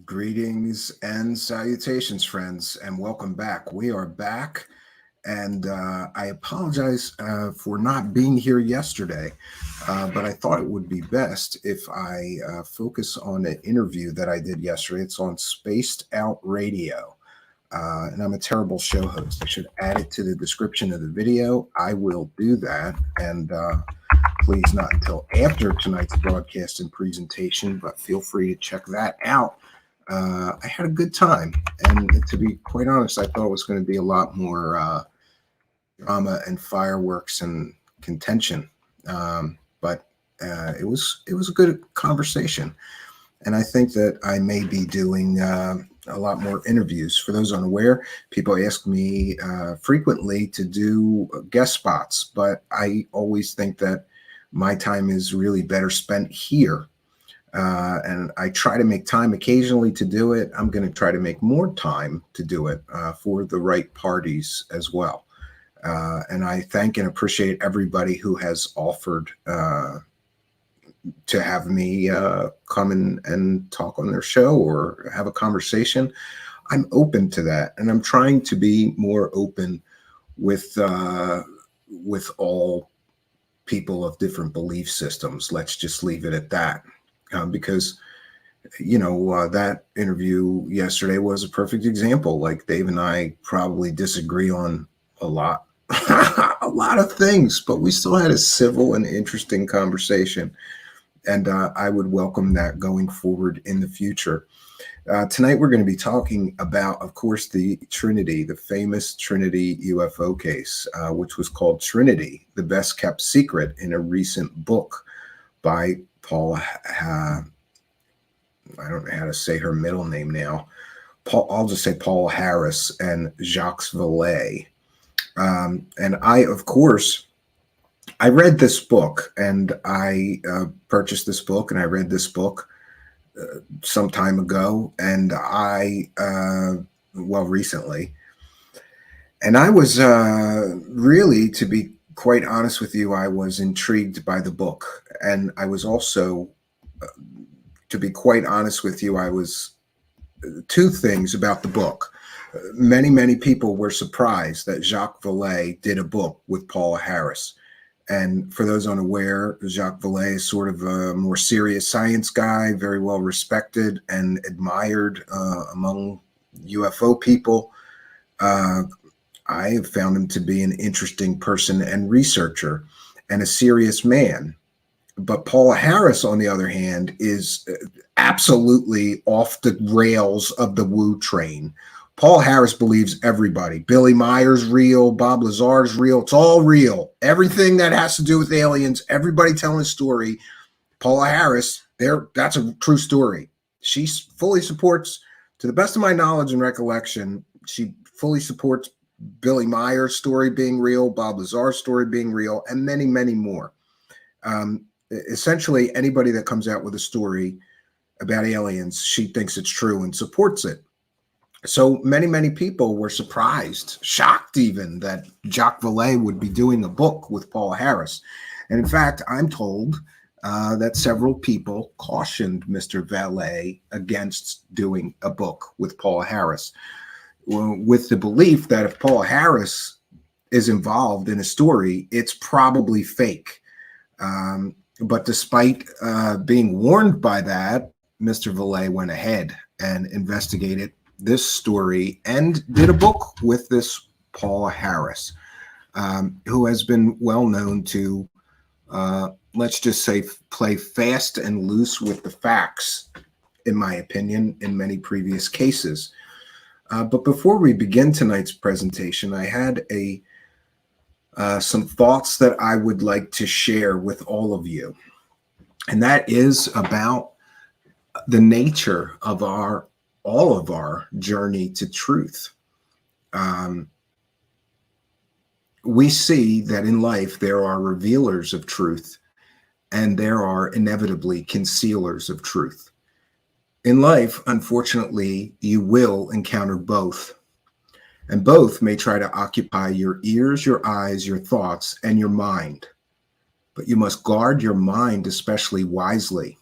Greetings and salutations, friends, and welcome back. We are back, and I apologize for not being here yesterday, but I thought it would be best if I focus on an interview that I did yesterday. It's on Spaced Out Radio, and I'm a terrible show host. I should add it to the description of the video. I will do that, and please not until after tonight's broadcast and presentation, but feel free to check that out. I had a good time, and to be quite honest, I thought it was going to be a lot more drama and fireworks and contention, but it was a good conversation, and I think that I may be doing a lot more interviews. For those unaware, people ask me frequently to do guest spots, but I always think that my time is really better spent here. And I try to make time occasionally to do it. I'm going to try to make more time to do it for the right parties as well. And I thank and appreciate everybody who has offered to have me come and talk on their show or have a conversation. I'm open to that, and I'm trying to be more open with all people of different belief systems. Let's just leave it at that. Because, that interview yesterday was a perfect example. Like, Dave and I probably disagree on a lot, a lot of things, but we still had a civil and interesting conversation. And I would welcome that going forward in the future. Tonight, we're going to be talking about, of course, the famous Trinity UFO case, which was called Trinity, the Best Kept Secret, in a recent book by Paul, I don't know how to say her middle name now. I'll just say Paul Harris and Jacques Valle. And of course, I read this book, and I purchased this book, and I read this book some time ago, and recently. And I was really, to be quite honest with you, I was intrigued by the book. And I was also, to be quite honest with you, I was two things about the book. Many people were surprised that Jacques Valle did a book with Paula Harris. And for those unaware, Jacques Valle is sort of a more serious science guy, very well respected and admired among UFO people. I have found him to be an interesting person and researcher and a serious man. But Paula Harris, on the other hand, is absolutely off the rails of the woo train. Paula Harris believes everybody. Billy Meyer's real. Bob Lazar's real. It's all real. Everything that has to do with aliens, everybody telling a story. Paula Harris, that's a true story. She fully supports, to the best of my knowledge and recollection, she fully supports Billy Meyer's story being real, Bob Lazar's story being real, and many more. Essentially, anybody that comes out with a story about aliens, she thinks it's true and supports it. So many people were surprised, shocked even, that Jacques Valle would be doing a book with Paula Harris. And in fact, I'm told that several people cautioned Mr. Valle against doing a book with Paula Harris, with the belief that if Paula Harris is involved in a story, it's probably fake. But despite being warned by that, Mr. Valle went ahead and investigated this story and did a book with this Paula Harris, who has been well known to, let's just say, play fast and loose with the facts, in my opinion, in many previous cases. But before we begin tonight's presentation, I had some thoughts that I would like to share with all of you. And that is about the nature of all of our journey to truth. We see that in life there are revealers of truth, and there are inevitably concealers of truth. In life, unfortunately, you will encounter both. And both may try to occupy your ears, your eyes, your thoughts, and your mind. But you must guard your mind especially wisely.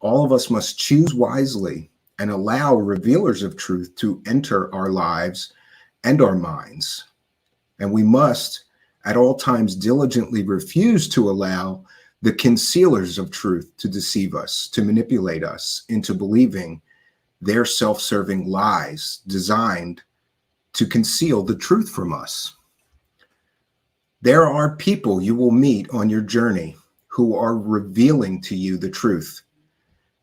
All of us must choose wisely and allow revealers of truth to enter our lives and our minds. And we must at all times diligently refuse to allow the concealers of truth to deceive us, to manipulate us into believing their self-serving lies designed to conceal the truth from us. There are people you will meet on your journey who are revealing to you the truth.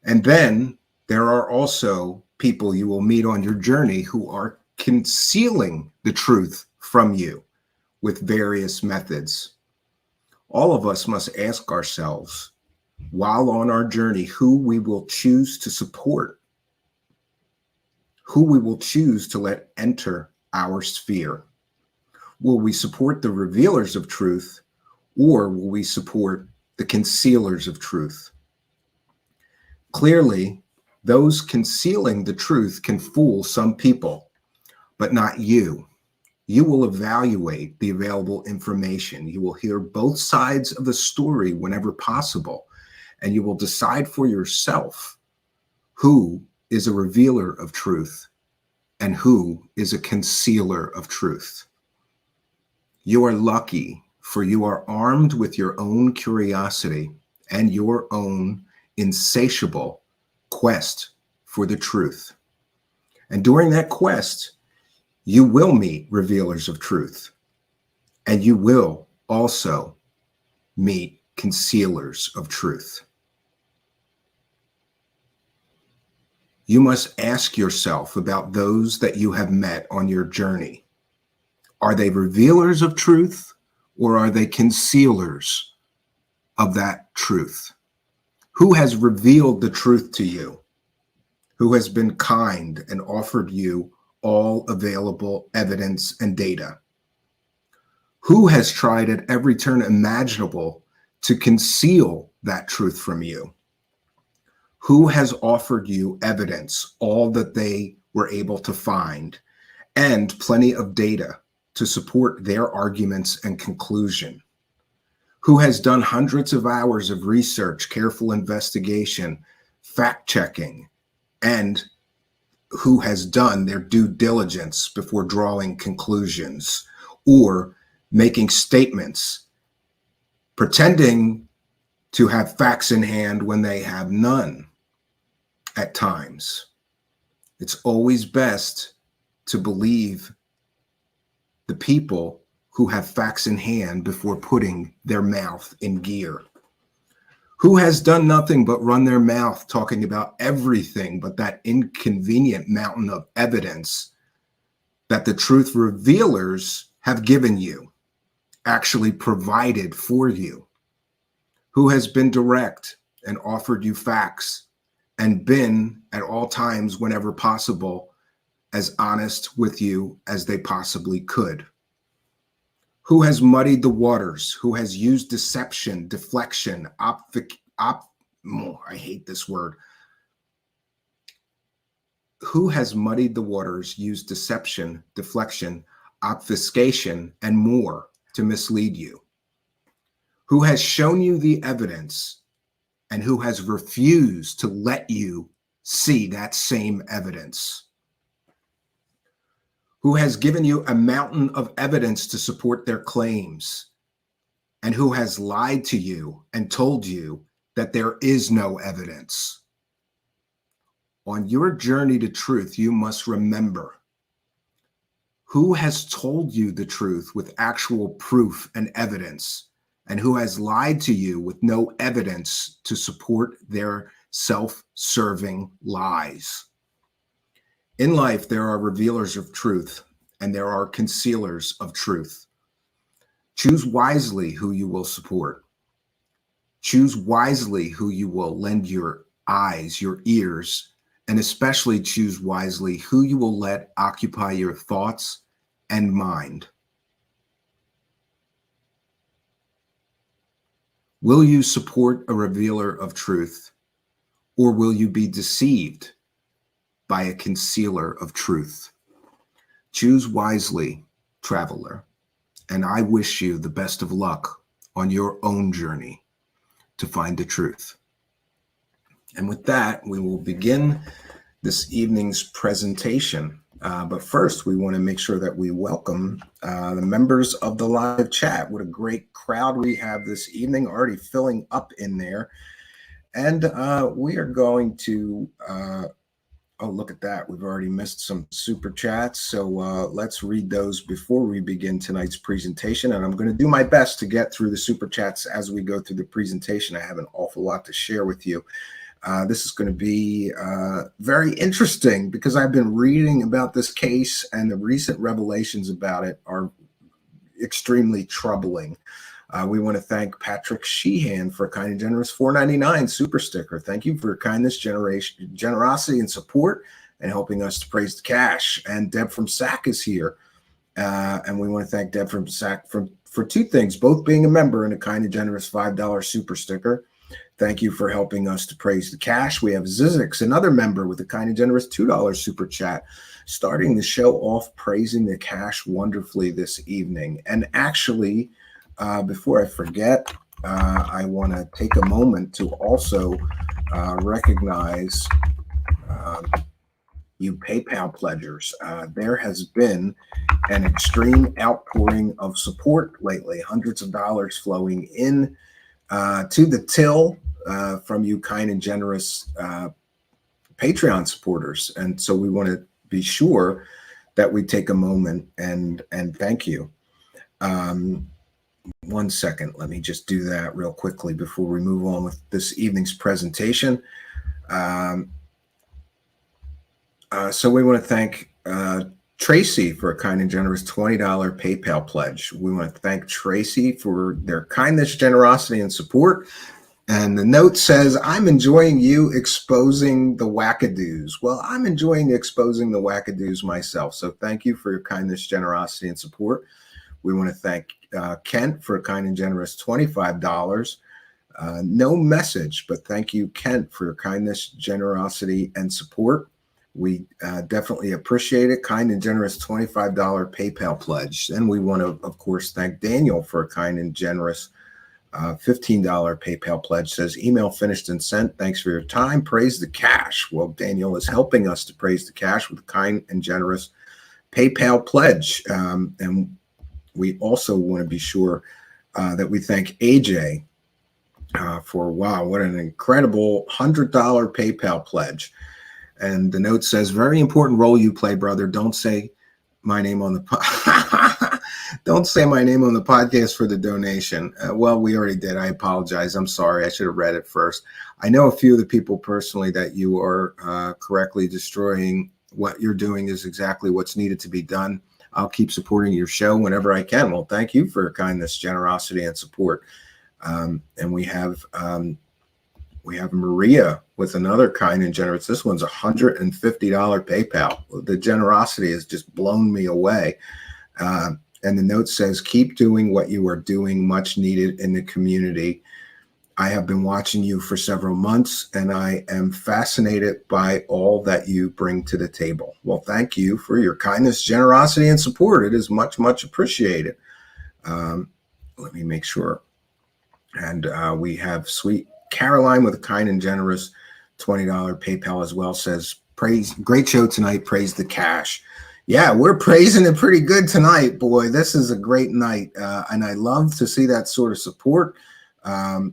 And then there are also people you will meet on your journey who are concealing the truth from you with various methods. All of us must ask ourselves, while on our journey, who we will choose to support, who we will choose to let enter our sphere. Will we support the revealers of truth, or will we support the concealers of truth? Clearly, those concealing the truth can fool some people, but not you. You will evaluate the available information. You will hear both sides of the story whenever possible, and you will decide for yourself who is a revealer of truth and who is a concealer of truth. You are lucky, for you are armed with your own curiosity and your own insatiable quest for the truth. And during that quest, you will meet revealers of truth, and you will also meet concealers of truth. You must ask yourself about those that you have met on your journey. Are they revealers of truth, or are they concealers of that truth? Who has revealed the truth to you? Who has been kind and offered you all available evidence and data? Who has tried at every turn imaginable to conceal that truth from you? Who has offered you evidence, all that they were able to find, and plenty of data to support their arguments and conclusion? Who has done hundreds of hours of research, careful investigation, fact-checking, and who has done their due diligence before drawing conclusions or making statements, pretending to have facts in hand when they have none at times? It's always best to believe the people who have facts in hand before putting their mouth in gear. Who has done nothing but run their mouth talking about everything but that inconvenient mountain of evidence that the truth revealers have given you, actually provided for you? Who has been direct and offered you facts and been at all times, whenever possible, as honest with you as they possibly could? Who has muddied the waters? Who has used deception, deflection, I hate this word. Who has muddied the waters, used deception, deflection, obfuscation, and more to mislead you? Who has shown you the evidence and who has refused to let you see that same evidence? Who has given you a mountain of evidence to support their claims, and who has lied to you and told you that there is no evidence? On your journey to truth, you must remember who has told you the truth with actual proof and evidence, and who has lied to you with no evidence to support their self-serving lies. In life, there are revealers of truth and there are concealers of truth. Choose wisely who you will support. Choose wisely who you will lend your eyes, your ears, and especially choose wisely who you will let occupy your thoughts and mind. Will you support a revealer of truth, or will you be deceived by a concealer of truth? Choose wisely, traveler, and I wish you the best of luck on your own journey to find the truth. And with that, we will begin this evening's presentation. But first, we want to make sure that we welcome the members of the live chat. What a great crowd we have this evening, already filling up in there. And we are going to, oh, look at that. We've already missed some super chats. So let's read those before we begin tonight's presentation. And I'm going to do my best to get through the super chats as we go through the presentation. I have an awful lot to share with you. This is going to be very interesting because I've been reading about this case, and the recent revelations about it are extremely troubling. We want to thank Patrick Sheehan for a kind and generous $4.99 super sticker. Thank you for your kindness, generosity, and support, and helping us to praise the cash. And Deb from SAC is here. And we want to thank Deb from SAC for two things, both being a member and a kind and generous $5 super sticker. Thank you for helping us to praise the cash. We have Zizix, another member, with a kind and generous $2 super chat, starting the show off praising the cash wonderfully this evening. And actually, before I forget, I want to take a moment to also recognize you PayPal pledgers. There has been an extreme outpouring of support lately, hundreds of dollars flowing in to the till from you kind and generous Patreon supporters. And so we want to be sure that we take a moment and thank you. 1 second, let me just do that real quickly before we move on with this evening's presentation. So we want to thank Tracy for a kind and generous $20 PayPal pledge. We want to thank Tracy for their kindness, generosity, and support. And the note says, I'm enjoying you exposing the wackadoos. Well, I'm enjoying exposing the wackadoos myself. So thank you for your kindness, generosity, and support. We want to thank Kent for a kind and generous $25. No message, but thank you, Kent, for your kindness, generosity, and support. We definitely appreciate it. Kind and generous $25 PayPal pledge. And we want to, of course, thank Daniel for a kind and generous $15 PayPal pledge. Says, email finished and sent. Thanks for your time. Praise the cash. Well, Daniel is helping us to praise the cash with a kind and generous PayPal pledge. And we also want to be sure that we thank AJ for, wow, what an incredible $100 PayPal pledge. And the note says, very important role you play, brother. Don't say my name on the don't say my name on the podcast for the donation. Well, we already did. I apologize. I'm sorry. I should have read it first. I know a few of the people personally that you are correctly destroying. What you're doing is exactly what's needed to be done. I'll keep supporting your show whenever I can. Well, thank you for your kindness, generosity, and support. And we have Maria with another kind and generous. This one's $150 PayPal. The generosity has just blown me away. And the note says, keep doing what you are doing, much needed in the community. I have been watching you for several months, and I am fascinated by all that you bring to the table. Well, thank you for your kindness, generosity, and support. It is much, much appreciated. Let me make sure. And we have sweet Caroline with a kind and generous $20 PayPal as well. Says, praise, great show tonight. Praise the cash. Yeah, we're praising it pretty good tonight, boy. This is a great night. And I love to see that sort of support. I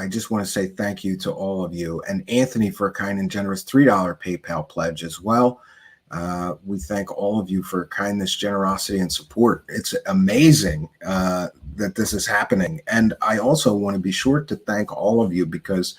just want to say thank you to all of you, and Anthony for a kind and generous $3 PayPal pledge as well. We thank all of you for kindness, generosity, and support. It's amazing that this is happening. And I also want to be sure to thank all of you because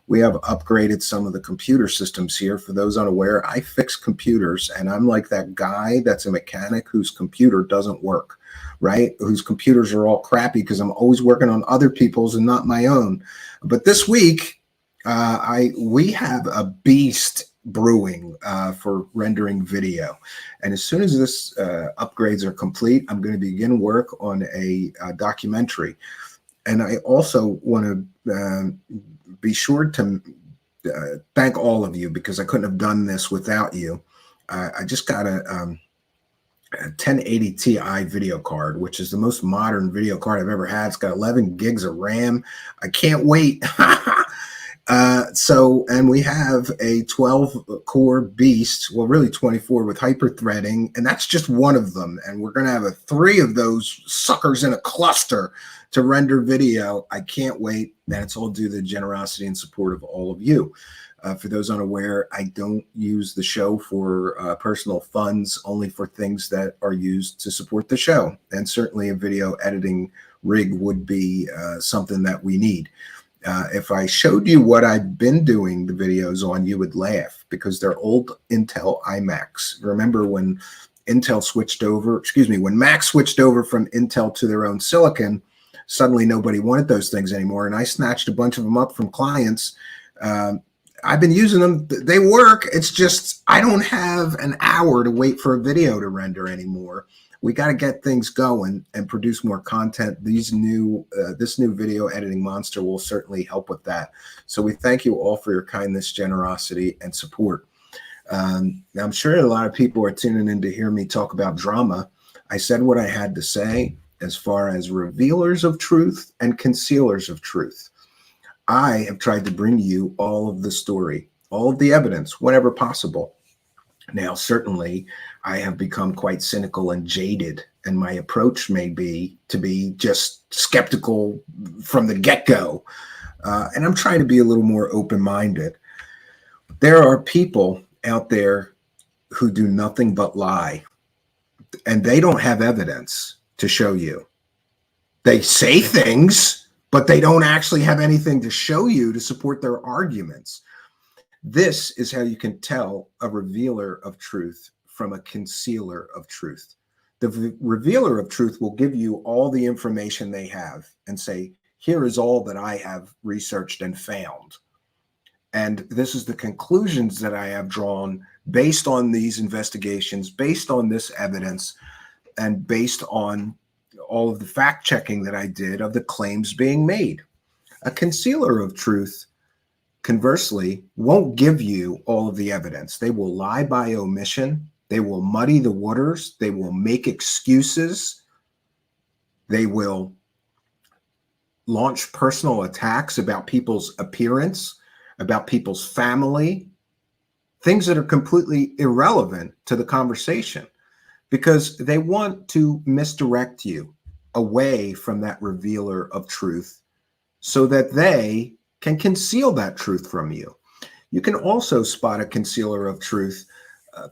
we have upgraded some of the computer systems here. For those unaware, I fix computers, and I'm like that guy that's a mechanic whose computer doesn't work, right? Whose computers are all crappy because I'm always working on other people's and not my own. But this week, we have a beast brewing for rendering video. And as soon as this upgrades are complete, I'm going to begin work on a documentary. And I also want to be sure to thank all of you because I couldn't have done this without you. I just got a 1080 Ti video card, which is the most modern video card I've ever had. It's got 11 gigs of RAM. I can't wait. And we have a 12 core beast, well, really 24 with hyper threading, and that's just one of them. And we're going to have three of those suckers in a cluster to render video. I can't wait. And it's all due to the generosity and support of all of you. For those unaware, I don't use the show for personal funds, only for things that are used to support the show. And certainly a video editing rig would be something that we need. If I showed you what I've been doing the videos on, you would laugh, because they're old Intel iMacs. Remember when Intel switched over, when Mac switched over from Intel to their own silicon, suddenly nobody wanted those things anymore. And I snatched a bunch of them up from clients. I've been using them. They work. It's just I don't have an hour to wait for a video to render anymore. We got to get things going and produce more content. This new video editing monster will certainly help with that. So we thank you all for your kindness, generosity, and support. I'm sure a lot of people are tuning in to hear me talk about drama. I said what I had to say as far as revealers of truth and concealers of truth. I have tried to bring you all of the story, all of the evidence, whenever possible. Now, certainly, I have become quite cynical and jaded, and my approach may be to be just skeptical from the get-go. And I'm trying to be a little more open-minded. There are people out there who do nothing but lie, and they don't have evidence to show you. They say things, but they don't actually have anything to show you to support their arguments. This is how you can tell a revealer of truth from a concealer of truth. The revealer of truth will give you all the information they have and say, here is all that I have researched and found. And this is the conclusions that I have drawn based on these investigations, based on this evidence, and based on all of the fact checking that I did of the claims being made. A concealer of truth, conversely, won't give you all of the evidence. They will lie by omission. They will muddy the waters. They will make excuses. They will launch personal attacks about people's appearance, about people's family, things that are completely irrelevant to the conversation, because they want to misdirect you away from that revealer of truth so that they can conceal that truth from you. You can also spot a concealer of truth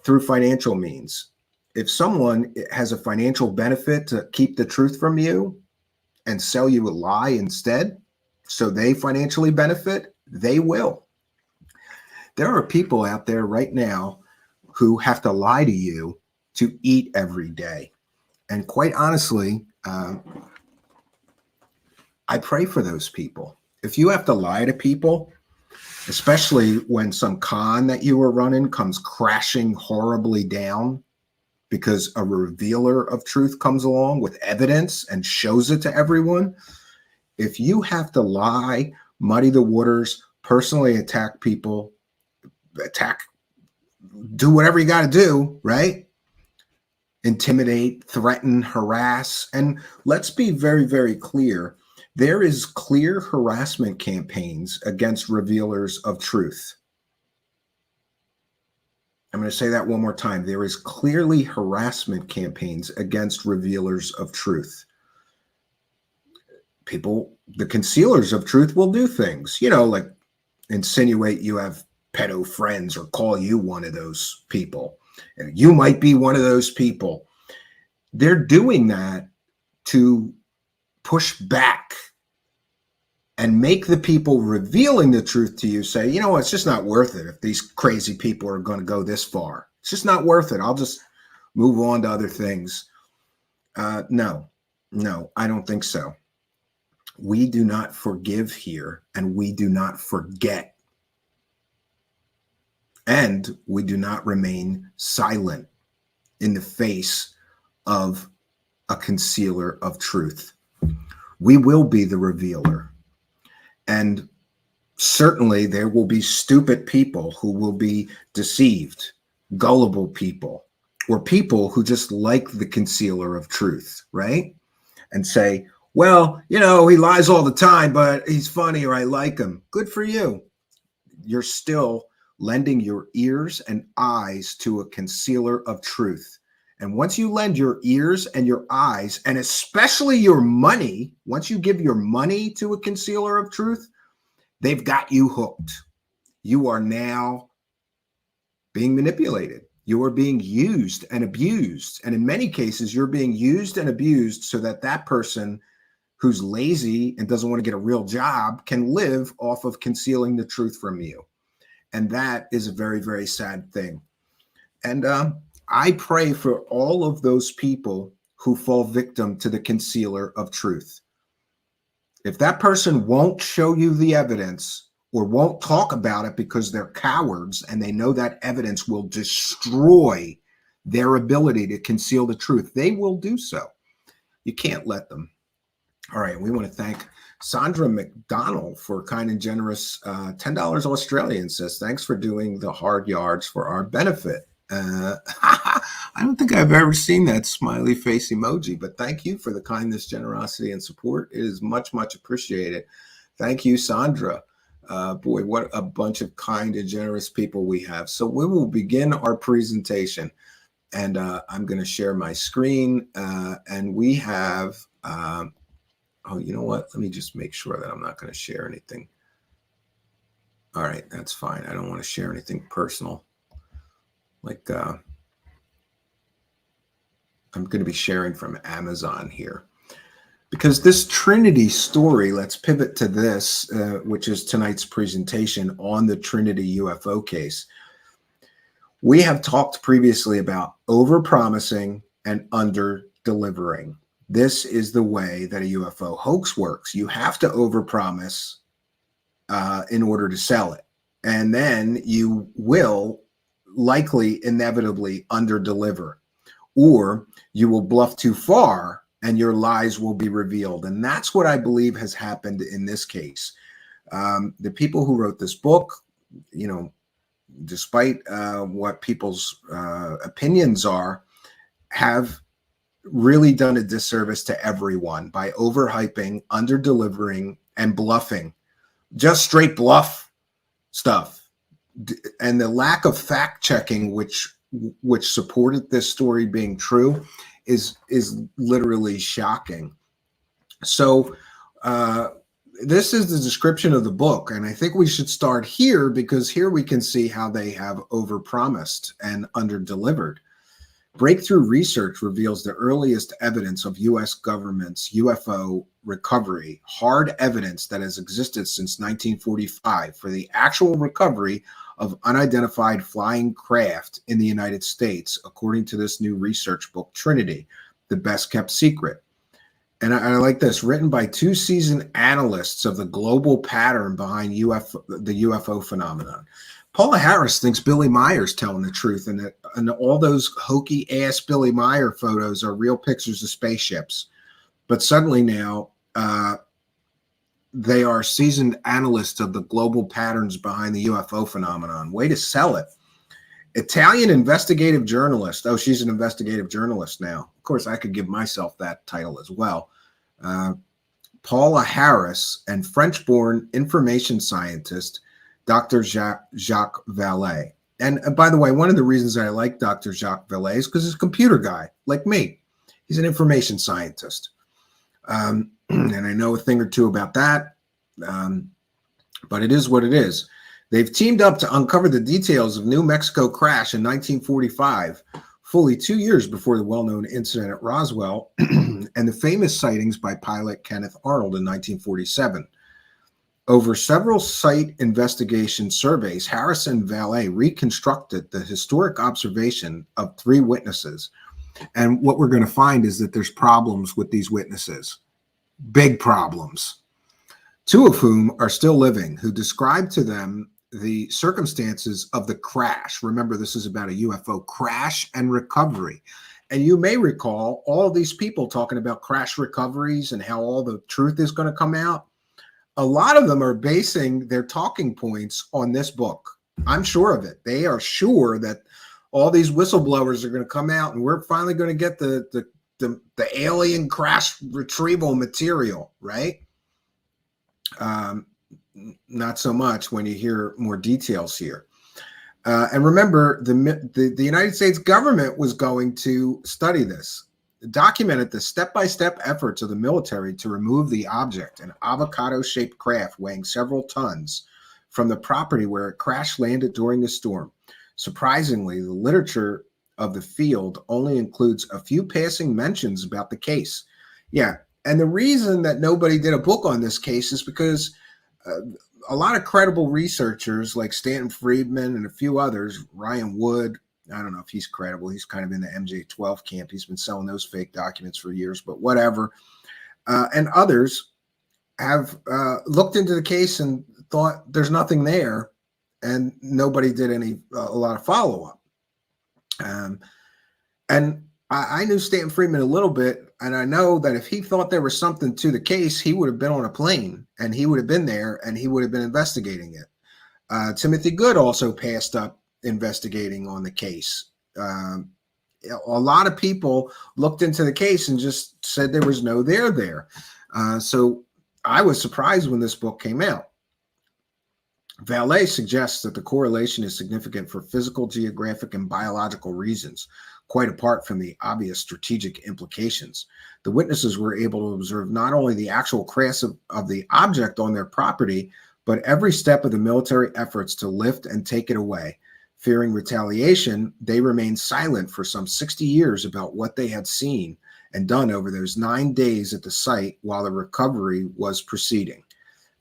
through financial means. If someone has a financial benefit to keep the truth from you and sell you a lie instead, so they financially benefit, they will. There are people out there right now who have to lie to you to eat every day. And quite honestly, I pray for those people. If you have to lie to people, especially when some con that you were running comes crashing horribly down because a revealer of truth comes along with evidence and shows it to everyone, if you have to lie, muddy the waters, personally attack people, do whatever you got to do, right? Intimidate, threaten, harass. And let's be very, very clear. There is clear harassment campaigns against revealers of truth. I'm going to say that one more time. There is clearly harassment campaigns against revealers of truth. People, the concealers of truth, will do things, like insinuate you have pedo friends or call you one of those people. You might be one of those people. They're doing that to push back and make the people revealing the truth to you say, it's just not worth it if these crazy people are going to go this far. It's just not worth it. I'll just move on to other things. No, I don't think so. We do not forgive here, and we do not forget. And we do not remain silent in the face of a concealer of truth. We will be the revealer. And certainly there will be stupid people who will be deceived, gullible people, or people who just like the concealer of truth, right? And say, well, he lies all the time, but he's funny or I like him. Good for you. you're still lending your ears and eyes to a concealer of truth. And once you lend your ears and your eyes, and especially your money, once you give your money to a concealer of truth, they've got you hooked. You are now being manipulated. You are being used and abused. And in many cases, you're being used and abused so that that person who's lazy and doesn't want to get a real job can live off of concealing the truth from you. And that is a very, very sad thing. And I pray for all of those people who fall victim to the concealer of truth. If that person won't show you the evidence or won't talk about it because they're cowards and they know that evidence will destroy their ability to conceal the truth, they will do so. You can't let them. All right, we want to thank Sandra McDonald for kind and generous $10 Australian. Says, thanks for doing the hard yards for our benefit. I don't think I've ever seen that smiley face emoji, but thank you for the kindness, generosity, and support. It is much, much appreciated. Thank you, Sandra. Boy, what a bunch of kind and generous people we have. So we will begin our presentation, and I'm going to share my screen, and we have... oh, you know what? Let me just make sure that I'm not going to share anything. All right, that's fine. I don't want to share anything personal. Like, I'm going to be sharing from Amazon here. Because this Trinity story, let's pivot to this, which is tonight's presentation on the Trinity UFO case. We have talked previously about over-promising and under-delivering. This is the way that a UFO hoax works. You have to overpromise in order to sell it. And then you will likely, inevitably underdeliver. Or you will bluff too far and your lies will be revealed. And that's what I believe has happened in this case. The people who wrote this book, you know, despite what people's opinions are, have really done a disservice to everyone by overhyping, under-delivering, and bluffing. Just straight bluff stuff. And the lack of fact-checking which supported this story being true is literally shocking. So this is the description of the book, and I think we should start here because here we can see how they have overpromised and under-delivered. Breakthrough research reveals the earliest evidence of U.S. government's UFO recovery, hard evidence that has existed since 1945 for the actual recovery of unidentified flying craft in the United States, according to this new research book, Trinity, the best kept secret. And I like this, written by two seasoned analysts of the global pattern behind the UFO phenomenon. Paula Harris thinks Billy Meyer's telling the truth, and all those hokey ass Billy Meyer photos are real pictures of spaceships. But suddenly now they are seasoned analysts of the global patterns behind the UFO phenomenon. Way to sell it. Italian investigative journalist. Oh, she's an investigative journalist now. Of course, I could give myself that title as well. Paula Harris and French-born information scientist Dr. Jacques Valle. And by the way, one of the reasons I like Dr. Jacques Valle is because he's a computer guy like me. He's an information scientist. And I know a thing or two about that, but it is what it is. They've teamed up to uncover the details of New Mexico crash in 1945, fully 2 years before the well-known incident at Roswell, and the famous sightings by pilot Kenneth Arnold in 1947. Over several site investigation surveys, Harris and Valle reconstructed the historic observation of 3 witnesses. And what we're going to find is that there's problems with these witnesses, big problems, 2 of whom are still living, who described to them the circumstances of the crash. Remember, this is about a UFO crash and recovery. And you may recall all these people talking about crash recoveries and how all the truth is going to come out. A lot of them are basing their talking points on this book. I'm sure of it. They are sure that all these whistleblowers are going to come out and we're finally going to get the alien crash retrieval material, right? not so much when you hear more details here. And remember, the United States government was going to study this, documented the step-by-step efforts of the military to remove the object, an avocado-shaped craft weighing several tons, from the property where it crash landed during the storm. Surprisingly, the literature of the field only includes a few passing mentions about the case. Yeah, and the reason that nobody did a book on this case is because a lot of credible researchers like Stanton Friedman and a few others, Ryan Wood, I don't know if he's credible. He's kind of in the MJ12 camp. He's been selling those fake documents for years, but whatever. And others have looked into the case and thought there's nothing there, and nobody did a lot of follow-up. And I knew Stanton Friedman a little bit, and I know that if he thought there was something to the case, he would have been on a plane, and he would have been there, and he would have been investigating it. Timothy Good also passed up investigating on the case. A lot of people looked into the case and just said there was no there. So I was surprised when this book came out. Valle suggests that the correlation is significant for physical, geographic, and biological reasons, quite apart from the obvious strategic implications. The witnesses were able to observe not only the actual crash of the object on their property, but every step of the military efforts to lift and take it away. Fearing retaliation, they remained silent for some 60 years about what they had seen and done over those 9 days at the site while the recovery was proceeding.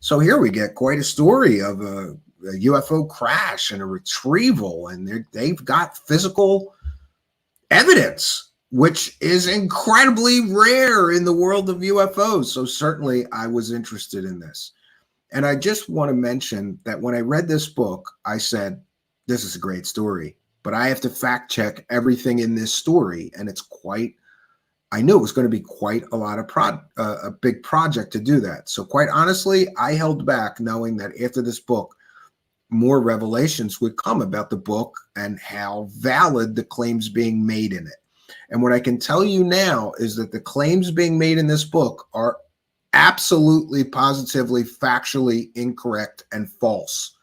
So here we get quite a story of a UFO crash and a retrieval, and they've got physical evidence, which is incredibly rare in the world of UFOs. So certainly I was interested in this. And I just want to mention that when I read this book, I said, this is a great story, but I have to fact check everything in this story. And I knew it was going to be quite a lot of a big project to do that. So quite honestly, I held back knowing that after this book, more revelations would come about the book and how valid the claims being made in it. And what I can tell you now is that the claims being made in this book are absolutely, positively, factually incorrect and false.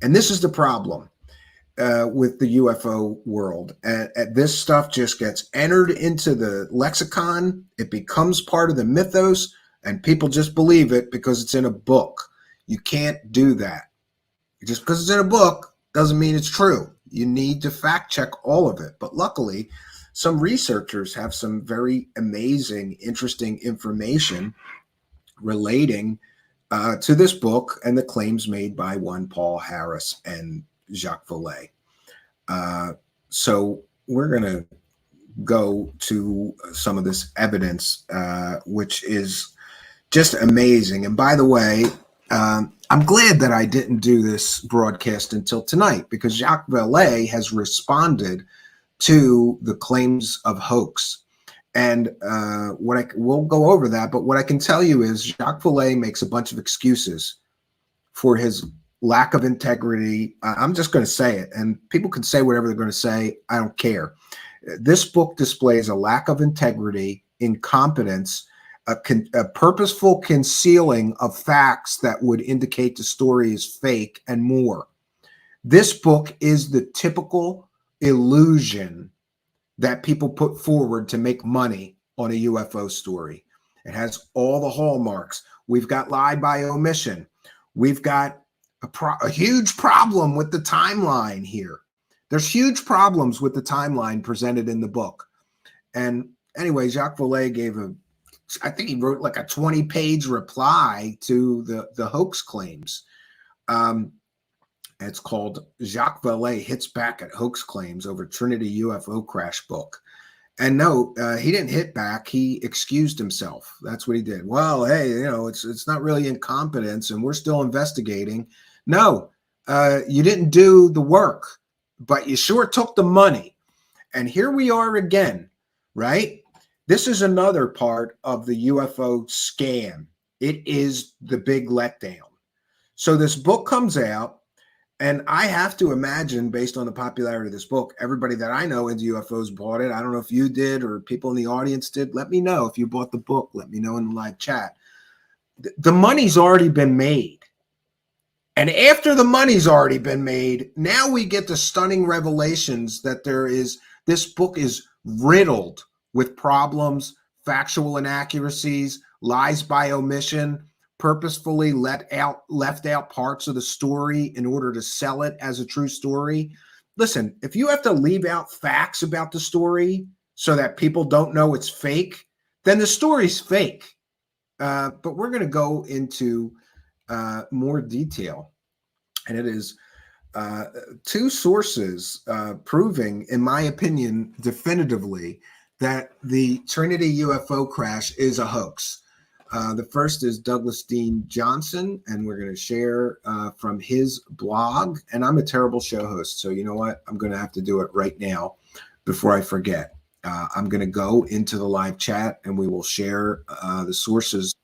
And this is the problem with the UFO world. This stuff just gets entered into the lexicon. It becomes part of the mythos, and people just believe it because it's in a book. You can't do that. Just because it's in a book doesn't mean it's true. You need to fact check all of it. But luckily, some researchers have some very amazing, interesting information relating to this book and the claims made by one Paul Harris and Jacques Valle. So we're going to go to some of this evidence, which is just amazing. And by the way, I'm glad that I didn't do this broadcast until tonight, because Jacques Valle has responded to the claims of hoax. And we'll go over that, but what I can tell you is Jacques Valle makes a bunch of excuses for his lack of integrity. I'm just going to say it, and people can say whatever they're going to say. I don't care. This book displays a lack of integrity, incompetence, a purposeful concealing of facts that would indicate the story is fake, and more. This book is the typical illusion that people put forward to make money on a UFO story. It has all the hallmarks. We've got lie by omission. We've got a huge problem with the timeline here. There's huge problems with the timeline presented in the book. And anyway, Jacques Valle I think he wrote like a 20-page reply to the hoax claims. It's called Jacques Valle Hits Back at Hoax Claims Over Trinity UFO Crash Book. And no, he didn't hit back. He excused himself. That's what he did. Well, hey, it's not really incompetence, and we're still investigating. No, you didn't do the work, but you sure took the money. And here we are again, right? This is another part of the UFO scam. It is the big letdown. So this book comes out, and I have to imagine, based on the popularity of this book, everybody that I know into UFOs bought it. I don't know if you did or people in the audience did. Let me know if you bought the book. Let me know in the live chat. The money's already been made. And after the money's already been made, now we get the stunning revelations that this book is riddled with problems, factual inaccuracies, lies by omission, purposefully left out parts of the story in order to sell it as a true story. Listen, if you have to leave out facts about the story so that people don't know it's fake, then the story's fake. But we're going to go into more detail. And it is two sources proving, in my opinion, definitively that the Trinity UFO crash is a hoax. The first is Douglas Dean Johnson, and we're going to share from his blog. And I'm a terrible show host, so you know what? I'm going to have to do it right now before I forget. I'm going to go into the live chat, and we will share the sources.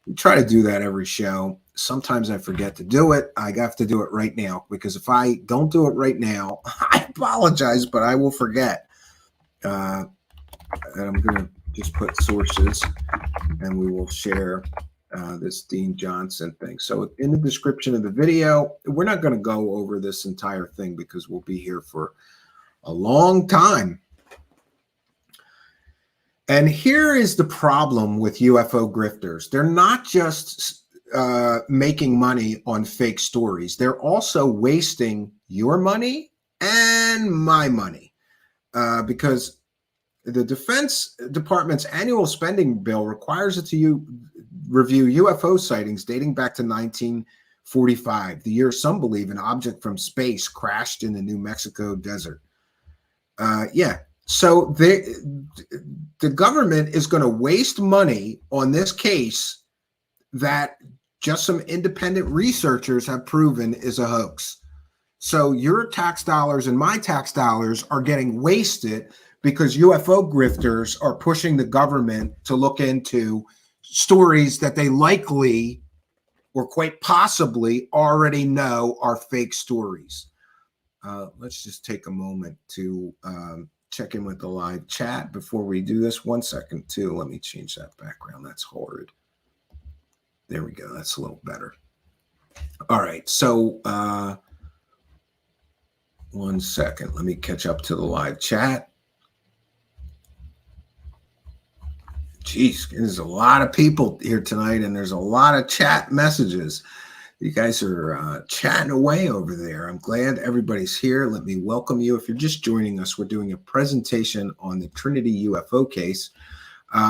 We try to do that every show. Sometimes I forget to do it. I have to do it right now, because if I don't do it right now, I apologize, but I will forget. And I'm going to just put sources, and we will share this Dean Johnson thing. So in the description of the video, we're not going to go over this entire thing because we'll be here for a long time. And here is the problem with UFO grifters. They're not just making money on fake stories. They're also wasting your money and my money because the Defense Department's annual spending bill requires it to review UFO sightings dating back to 1945, the year some believe an object from space crashed in the New Mexico desert. So the government is going to waste money on this case that just some independent researchers have proven is a hoax. So your tax dollars and my tax dollars are getting wasted because UFO grifters are pushing the government to look into stories that they likely or quite possibly already know are fake stories. Let's just take a moment to check in with the live chat before we do this. 1 second, too. Let me change that background. That's horrid. There we go. That's a little better. All right. So 1 second. Let me catch up to the live chat. Jeez, there's a lot of people here tonight, and there's a lot of chat messages. You guys are chatting away over there. I'm glad everybody's here. Let me welcome you. If you're just joining us, we're doing a presentation on the Trinity UFO case,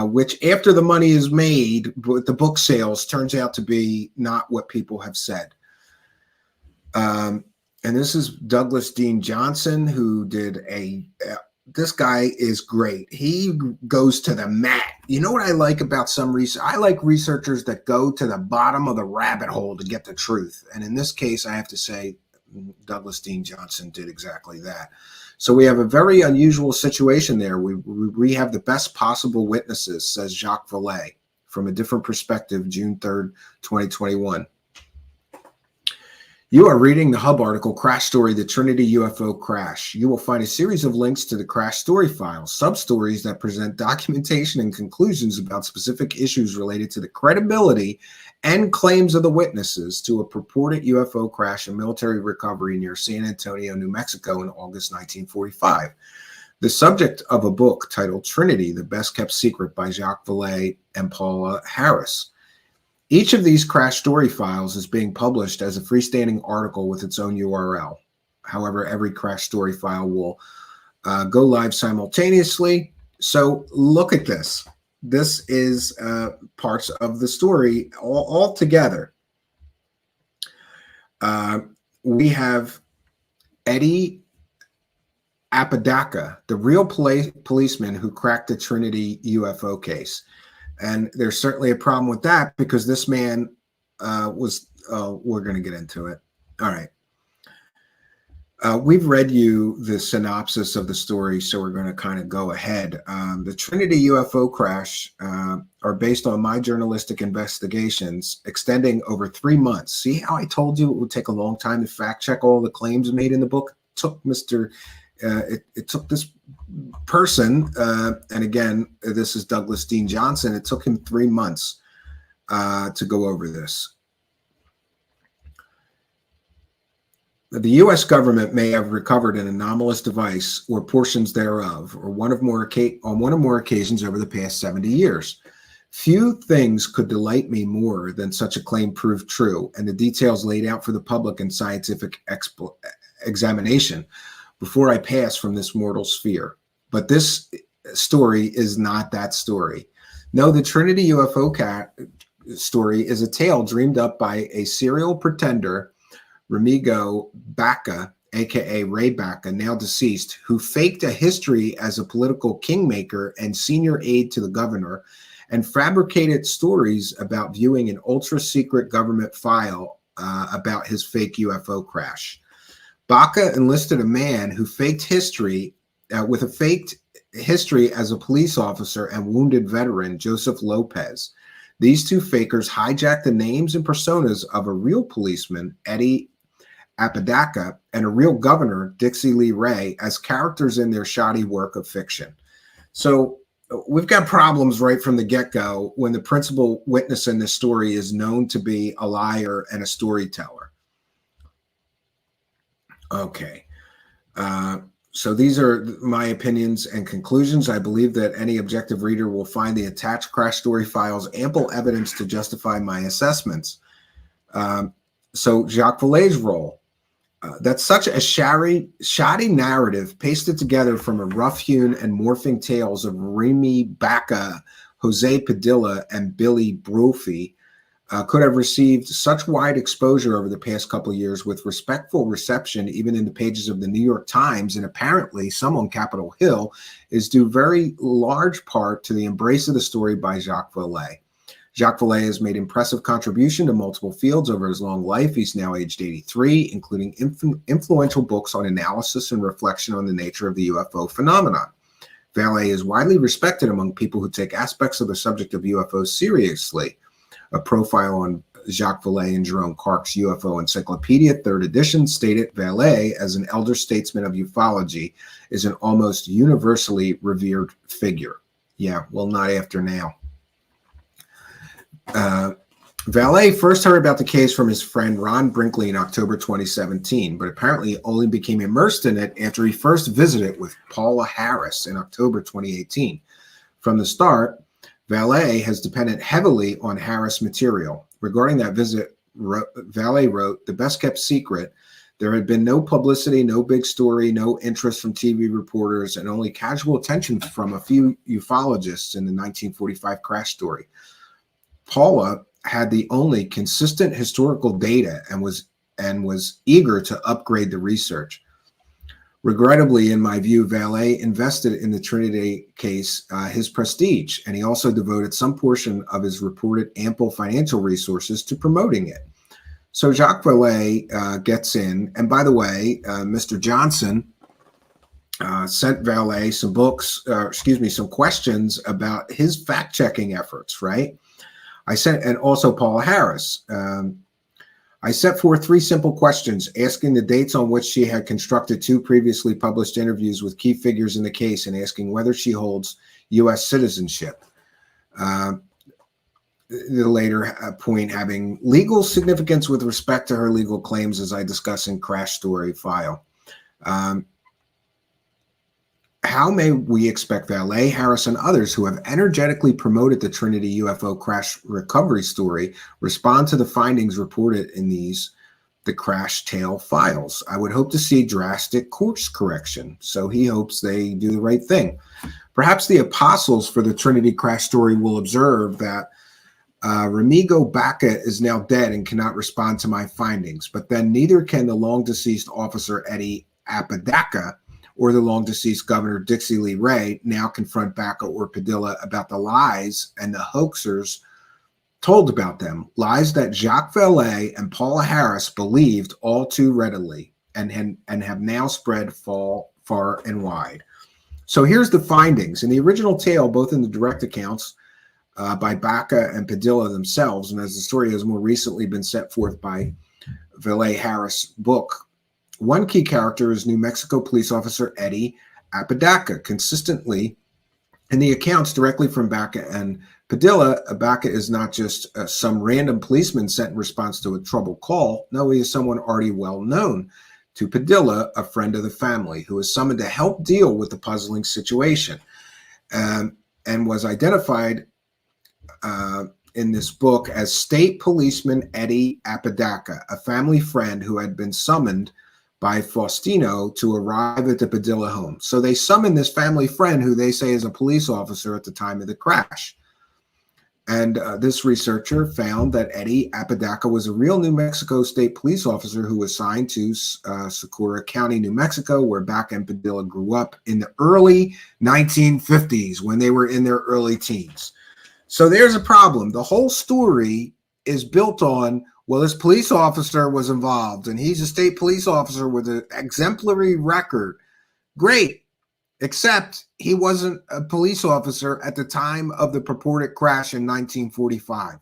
which after the money is made, with the book sales, turns out to be not what people have said. And this is Douglas Dean Johnson, who did this guy is great. He goes to the mat. You know what I like about some research? I like researchers that go to the bottom of the rabbit hole to get the truth. And in this case, I have to say Douglas Dean Johnson did exactly that. So we have a very unusual situation there. We have the best possible witnesses, says Jacques Valle, from a different perspective, June 3rd, 2021. You are reading the Hub article, Crash Story, the Trinity UFO Crash. You will find a series of links to the crash story file, sub-stories that present documentation and conclusions about specific issues related to the credibility and claims of the witnesses to a purported UFO crash and military recovery near San Antonio, New Mexico in August 1945. The subject of a book titled Trinity, the Best Kept Secret by Jacques Valle and Paula Harris. Each of these crash story files is being published as a freestanding article with its own URL. However, every crash story file will go live simultaneously. So look at this. This is parts of the story all together. We have Eddie Apodaca, the real policeman who cracked the Trinity UFO case. And there's certainly a problem with that because this man we're going to get into it. All right. We've read you the synopsis of the story, so we're going to kind of go ahead. The Trinity UFO crash are based on my journalistic investigations extending over 3 months. See how I told you it would take a long time to fact check all the claims made in the book? It took this person, and again, this is Douglas Dean Johnson. It took him 3 months to go over this. The U.S. government may have recovered an anomalous device or portions thereof, or on one or more occasions over the past 70 years. Few things could delight me more than such a claim proved true, and the details laid out for the public in scientific examination before I pass from this mortal sphere. But this story is not that story. No, the Trinity UFO story is a tale dreamed up by a serial pretender, Remigo Baca, aka Ray Baca, now deceased, who faked a history as a political kingmaker and senior aide to the governor, and fabricated stories about viewing an ultra-secret government file about his fake UFO crash. Baca enlisted a man who faked history with a faked history as a police officer and wounded veteran, Joseph Lopez. These two fakers hijacked the names and personas of a real policeman, Eddie Apodaca, and a real governor, Dixie Lee Ray, as characters in their shoddy work of fiction. So we've got problems right from the get-go when the principal witness in this story is known to be a liar and a storyteller. Okay. So these are my opinions and conclusions. I believe that any objective reader will find the attached crash story files ample evidence to justify my assessments. So Jacques Vallée's role. That's such a shoddy narrative pasted together from a rough-hewn and morphing tales of Remy Baca, Jose Padilla, and Billy Brophy could have received such wide exposure over the past couple of years with respectful reception, even in the pages of the New York Times, and apparently some on Capitol Hill, is due very large part to the embrace of the story by Jacques Vallee. Jacques Vallee has made impressive contribution to multiple fields over his long life. He's now aged 83, including influential books on analysis and reflection on the nature of the UFO phenomenon. Valle is widely respected among people who take aspects of the subject of UFOs seriously. A profile on Jacques Vallee in Jerome Clark's UFO Encyclopedia, 3rd edition, stated Valle, as an elder statesman of ufology, is an almost universally revered figure. Yeah, well, not after now. Valle first heard about the case from his friend Ron Brinkley in October 2017, but apparently only became immersed in it after he first visited with Paula Harris in October 2018. From the start, Valle has depended heavily on Harris material. Regarding that visit, Valle wrote, "The best kept secret. There had been no publicity, no big story, no interest from TV reporters, and only casual attention from a few ufologists in the 1945 crash story. Paula had the only consistent historical data and was eager to upgrade the research. Regrettably, in my view, Valle invested in the Trinity case his prestige, and he also devoted some portion of his reported ample financial resources to promoting it." So Jacques Valle gets in, and by the way, Mr. Johnson sent Valle some some questions about his fact-checking efforts, right? And also Paula Harris. I set forth 3 simple questions, asking the dates on which she had constructed 2 previously published interviews with key figures in the case, and asking whether she holds U.S. citizenship. The later point having legal significance with respect to her legal claims, as I discuss in Crash Story file. How may we expect Valle, Harris, and others who have energetically promoted the Trinity UFO crash recovery story respond to the findings reported in the crash tale files? I would hope to see drastic course correction, so he hopes they do the right thing. Perhaps the apostles for the Trinity crash story will observe that Remigo Baca is now dead and cannot respond to my findings, but then neither can the long-deceased officer Eddie Apodaca or the long-deceased Governor Dixie Lee Ray now confront Baca or Padilla about the lies and the hoaxers told about them, lies that Jacques Valle and Paula Harris believed all too readily and have now spread far and wide. So here's the findings. In the original tale, both in the direct accounts by Baca and Padilla themselves, and as the story has more recently been set forth by Valle Harris' book, one key character is New Mexico police officer Eddie Apodaca. Consistently, in the accounts directly from Baca and Padilla, Baca is not just some random policeman sent in response to a trouble call. No, he is someone already well known to Padilla, a friend of the family, who was summoned to help deal with the puzzling situation, and was identified in this book as State Policeman Eddie Apodaca, a family friend who had been summoned by Faustino to arrive at the Padilla home. So they summoned this family friend who they say is a police officer at the time of the crash. And this researcher found that Eddie Apodaca was a real New Mexico State police officer who was assigned to Socorro County, New Mexico, where Baca and Padilla grew up in the early 1950s when they were in their early teens. So there's a problem. The whole story is built on, well, this police officer was involved and he's a state police officer with an exemplary record. Great. Except he wasn't a police officer at the time of the purported crash in 1945.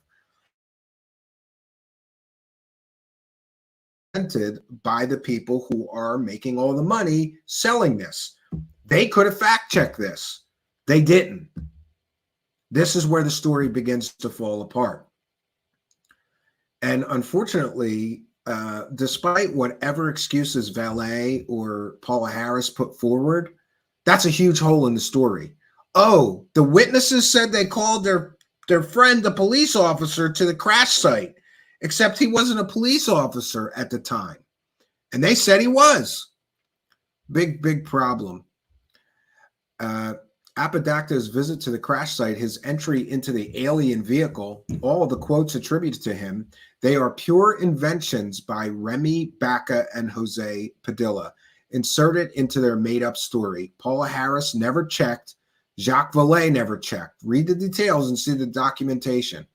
By the people who are making all the money selling this. They could have fact-checked this. They didn't. This is where the story begins to fall apart. And unfortunately, despite whatever excuses Valle or Paula Harris put forward, that's a huge hole in the story. Oh, the witnesses said they called their friend, the police officer, to the crash site, except he wasn't a police officer at the time. And they said he was. Big problem. Apodaca's visit to the crash site, his entry into the alien vehicle, all the quotes attributed to him, they are pure inventions by Remy Baca and Jose Padilla, inserted into their made-up story. Paula Harris never checked. Jacques Valle never checked. Read the details and see the documentation.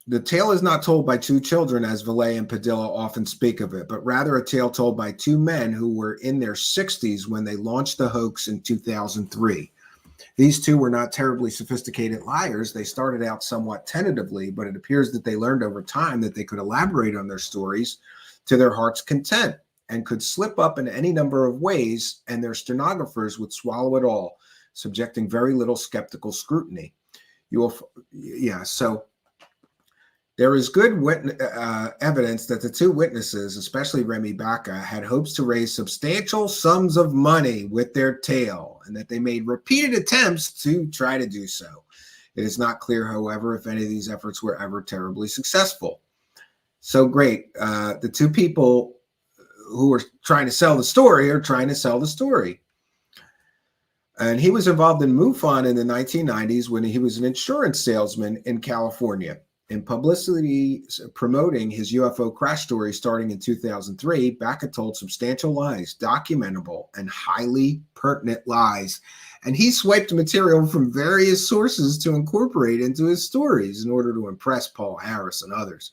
The tale is not told by two children, as Valle and Padilla often speak of it, but rather a tale told by two men who were in their 60s when they launched the hoax in 2003. These two were not terribly sophisticated liars. They started out somewhat tentatively, but it appears that they learned over time that they could elaborate on their stories to their heart's content and could slip up in any number of ways, and their stenographers would swallow it all, subjecting very little skeptical scrutiny. So there is good evidence that the two witnesses, especially Remy Baca, had hopes to raise substantial sums of money with their tale, and that they made repeated attempts to try to do so. It is not clear, however, if any of these efforts were ever terribly successful. So great. The two people who were trying to sell the story are trying to sell the story. And he was involved in MUFON in the 1990s when he was an insurance salesman in California. In publicity promoting his UFO crash story starting in 2003, Baca told substantial lies, documentable and highly pertinent lies. And he swiped material from various sources to incorporate into his stories in order to impress Paul Harris and others.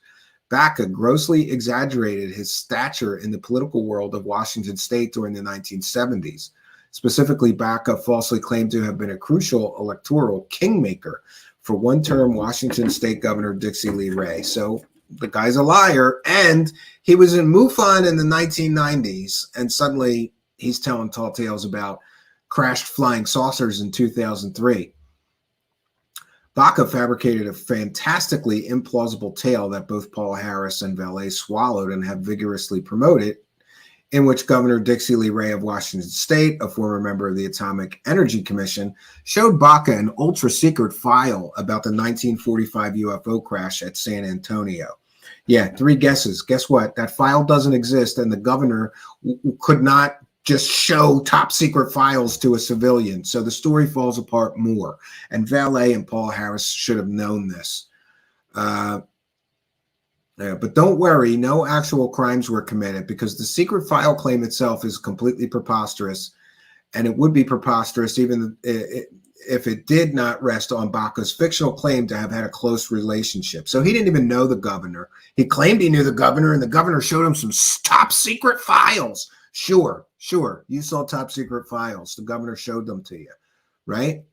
Baca grossly exaggerated his stature in the political world of Washington state during the 1970s. Specifically, Baca falsely claimed to have been a crucial electoral kingmaker for one-term Washington State Governor Dixie Lee Ray. So the guy's a liar, and he was in MUFON in the 1990s, and suddenly he's telling tall tales about crashed flying saucers in 2003. Baca fabricated a fantastically implausible tale that both Paul Harris and Valle swallowed and have vigorously promoted, in which Governor Dixie Lee Ray of Washington State, a former member of the Atomic Energy Commission, showed Baca an ultra-secret file about the 1945 UFO crash at San Antonio. Yeah, 3 guesses. Guess what? That file doesn't exist, and the governor could not just show top-secret files to a civilian. So the story falls apart more. And Valle and Paul Harris should have known this. But don't worry, no actual crimes were committed, because the secret file claim itself is completely preposterous, and it would be preposterous even if it did not rest on Baca's fictional claim to have had a close relationship. So he didn't even know the governor. He claimed he knew the governor, and the governor showed him some top secret files. Sure, you saw top secret files. The governor showed them to you, right?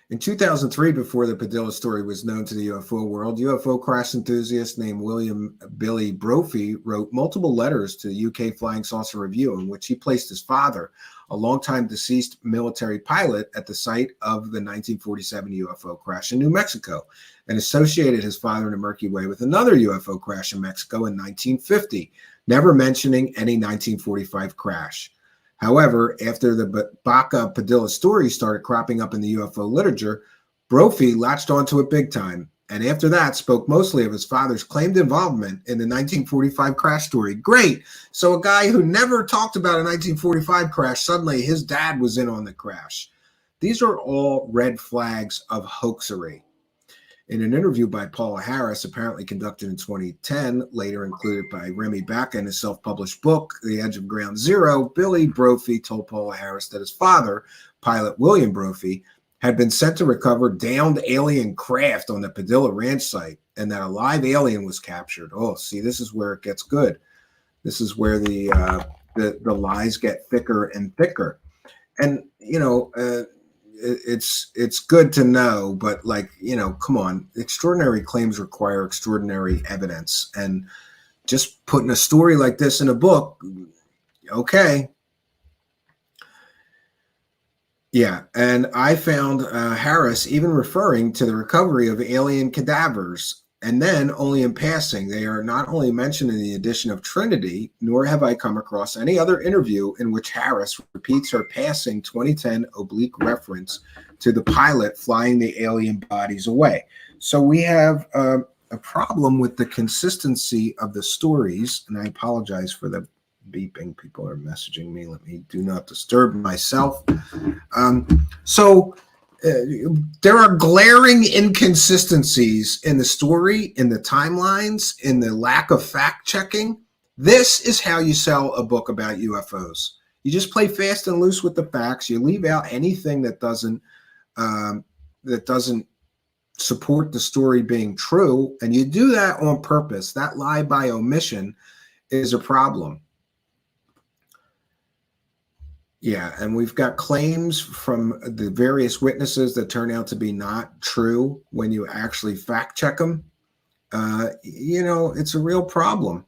In 2003, before the Padilla story was known to the UFO world, UFO crash enthusiast named William Billy Brophy wrote multiple letters to the UK Flying Saucer Review in which he placed his father, a longtime deceased military pilot, at the site of the 1947 UFO crash in New Mexico, and associated his father in the Milky Way with another UFO crash in Mexico in 1950, never mentioning any 1945 crash. However, after the Baca Padilla story started cropping up in the UFO literature, Brophy latched onto it big time, and after that spoke mostly of his father's claimed involvement in the 1945 crash story. Great! So a guy who never talked about a 1945 crash, suddenly his dad was in on the crash. These are all red flags of hoaxery. In an interview by Paula Harris, apparently conducted in 2010, later included by Remy Baca in his self-published book, The Edge of Ground Zero, Billy Brophy told Paula Harris that his father, pilot William Brophy, had been sent to recover downed alien craft on the Padilla Ranch site, and that a live alien was captured. Oh, see, this is where it gets good. This is where the lies get thicker and thicker. And, it's good to know, but come on, extraordinary claims require extraordinary evidence, and just putting a story like this in a book, okay. Yeah, and I found Harris even referring to the recovery of alien cadavers, and then only in passing. They are not only mentioned in the edition of Trinity, nor have I come across any other interview in which Harris repeats her passing 2010 oblique reference to the pilot flying the alien bodies away. So we have a problem with the consistency of the stories, and I apologize for the beeping. People are messaging me. Let me do not disturb myself. There are glaring inconsistencies in the story, in the timelines, in the lack of fact checking. This is how you sell a book about UFOs. You just play fast and loose with the facts. You leave out anything that doesn't support the story being true, and you do that on purpose. That lie by omission is a problem. Yeah, and we've got claims from the various witnesses that turn out to be not true when you actually fact check them. It's a real problem.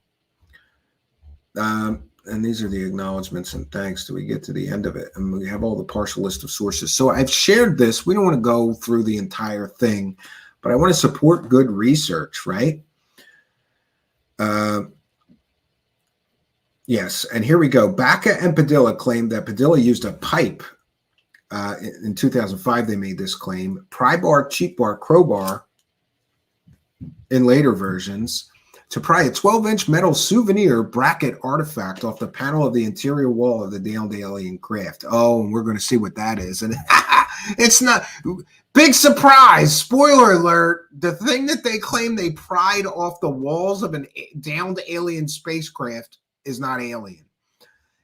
And these are the acknowledgments and thanks till we get to the end of it. And we have all the partial list of sources. So I've shared this. We don't want to go through the entire thing, but I want to support good research, right? Yes, and here we go. Baca and Padilla claimed that Padilla used a pipe. In 2005, they made this claim. Pry bar, cheap bar, crowbar, in later versions, to pry a 12-inch metal souvenir bracket artifact off the panel of the interior wall of the downed alien craft. Oh, and we're going to see what that is. And it's not... Big surprise! Spoiler alert. The thing that they claim they pried off the walls of a downed alien spacecraft is not alien.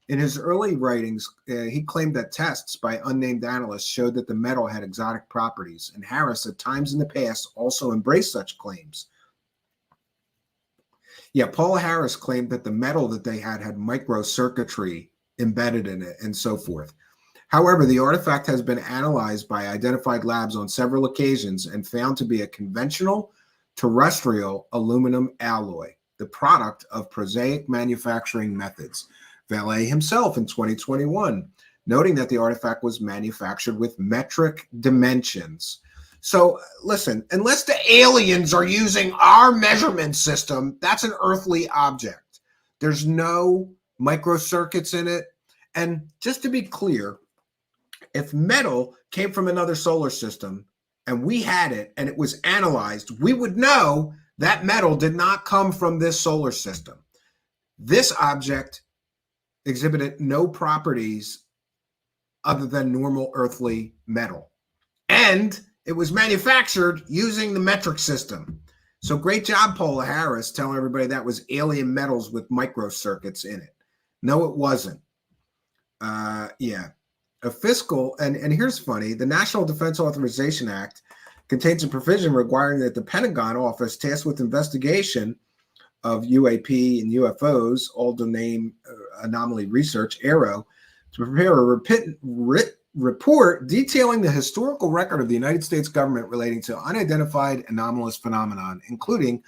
In his early writings, he claimed that tests by unnamed analysts showed that the metal had exotic properties, and Harris at times in the past also embraced such claims. Yeah, Paula Harris claimed that the metal that they had microcircuitry embedded in it and so forth. However, the artifact has been analyzed by identified labs on several occasions and found to be a conventional terrestrial aluminum alloy, the product of prosaic manufacturing methods. Valle himself in 2021, noting that the artifact was manufactured with metric dimensions. So listen, unless the aliens are using our measurement system, that's an earthly object. There's no microcircuits in it. And just to be clear, if metal came from another solar system and we had it and it was analyzed, we would know that metal did not come from this solar system. This object exhibited no properties other than normal earthly metal. And it was manufactured using the metric system. So great job, Paula Harris, telling everybody that was alien metals with microcircuits in it. No, it wasn't. Yeah. A fiscal, and here's funny, the National Defense Authorization Act contains a provision requiring that the Pentagon office tasked with investigation of UAP and UFOs, all domain anomaly research, AARO, to prepare a report detailing the historical record of the United States government relating to unidentified anomalous phenomenon, including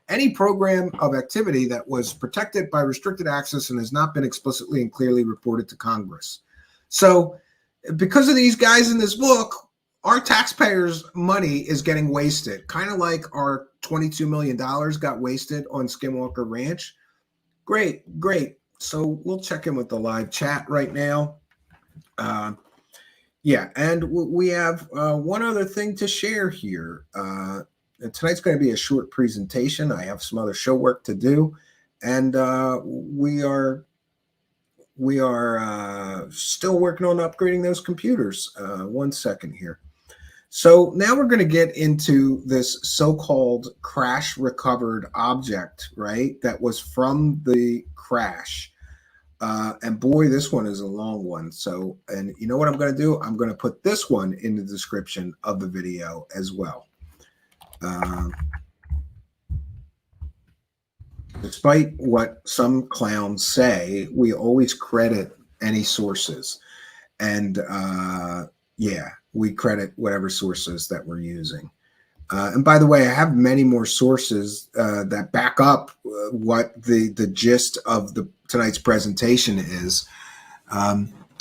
any program of activity that was protected by restricted access and has not been explicitly and clearly reported to Congress. So because of these guys in this book, our taxpayers' money is getting wasted, kind of like our $22 million got wasted on Skinwalker Ranch. Great. So we'll check in with the live chat right now. Yeah, and we have one other thing to share here. And tonight's going to be a short presentation. I have some other show work to do, and we are still working on upgrading those computers. 1 second here. So now we're going to get into this so-called crash recovered object, right? That was from the crash. And boy, this one is a long one. So, and you know what I'm going to do? I'm going to put this one in the description of the video as well. Despite what some clowns say, we always credit any sources. And yeah, we credit whatever sources that we're using. And by the way, I have many more sources that back up what the gist of tonight's presentation is.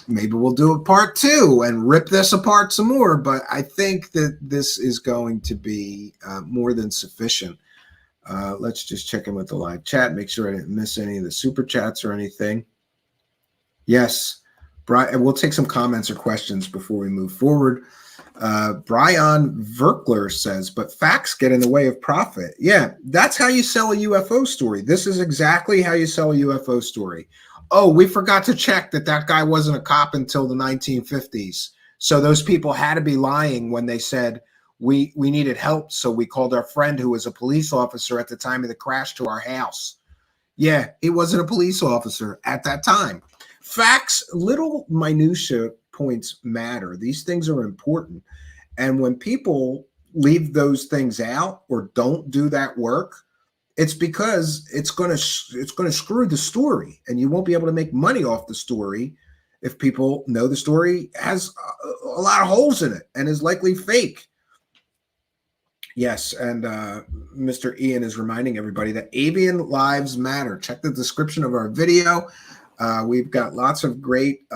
Maybe we'll do a part 2 and rip this apart some more, but I think that this is going to be more than sufficient. Let's just check in with the live chat, make sure I didn't miss any of the super chats or anything. Yes, Brian, we'll take some comments or questions before we move forward. Brian Verkler says, but facts get in the way of profit. Yeah, that's how you sell a UFO story. This is exactly how you sell a UFO story. Oh, we forgot to check that guy wasn't a cop until the 1950s. So those people had to be lying when they said we needed help. So we called our friend who was a police officer at the time of the crash to our house. Yeah, he wasn't a police officer at that time. Facts, little minutia points matter. These things are important. And when people leave those things out or don't do that work, it's because it's going to screw the story, and you won't be able to make money off the story if people know the story has a lot of holes in it and is likely fake. Yes, and Mr. Ian is reminding everybody that avian lives matter. Check the description of our video. We've got lots of great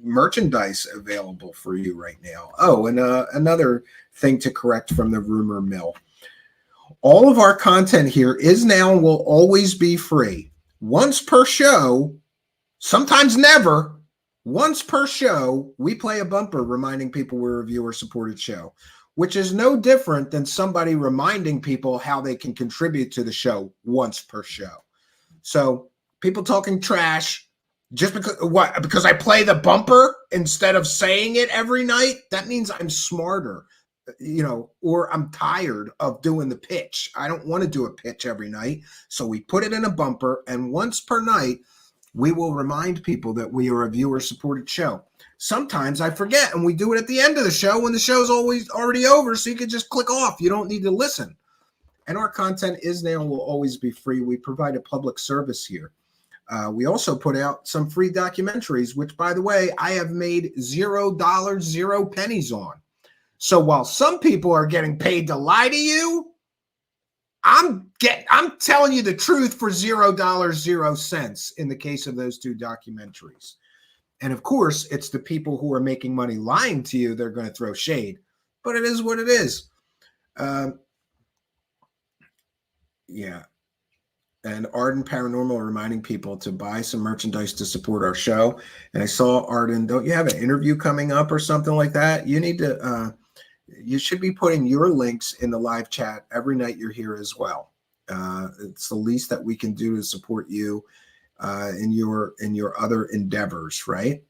merchandise available for you right now. Oh, and another thing to correct from the rumor mill. All of our content here is now and will always be free. Once per show, sometimes never, once per show, we play a bumper reminding people we're a viewer-supported show, which is no different than somebody reminding people how they can contribute to the show once per show. So people talking trash just because I play the bumper instead of saying it every night, that means I'm smarter, or I'm tired of doing the pitch. I don't want to do a pitch every night. So we put it in a bumper, and once per night, we will remind people that we are a viewer-supported show. Sometimes I forget, and we do it at the end of the show when the show's already over, so you can just click off. You don't need to listen. And our content is now and will always be free. We provide a public service here. We also put out some free documentaries, which, by the way, I have made $0, 0 pennies on. So while some people are getting paid to lie to you, I'm telling you the truth for $0, 0 cents in the case of those 2 documentaries. And of course, it's the people who are making money lying to you, they're going to throw shade. But it is what it is. Yeah. And Arden Paranormal reminding people to buy some merchandise to support our show. And I saw, Arden, don't you have an interview coming up or something like that? You need to, you should be putting your links in the live chat every night you're here as well. It's the least that we can do to support you in your other endeavors, right?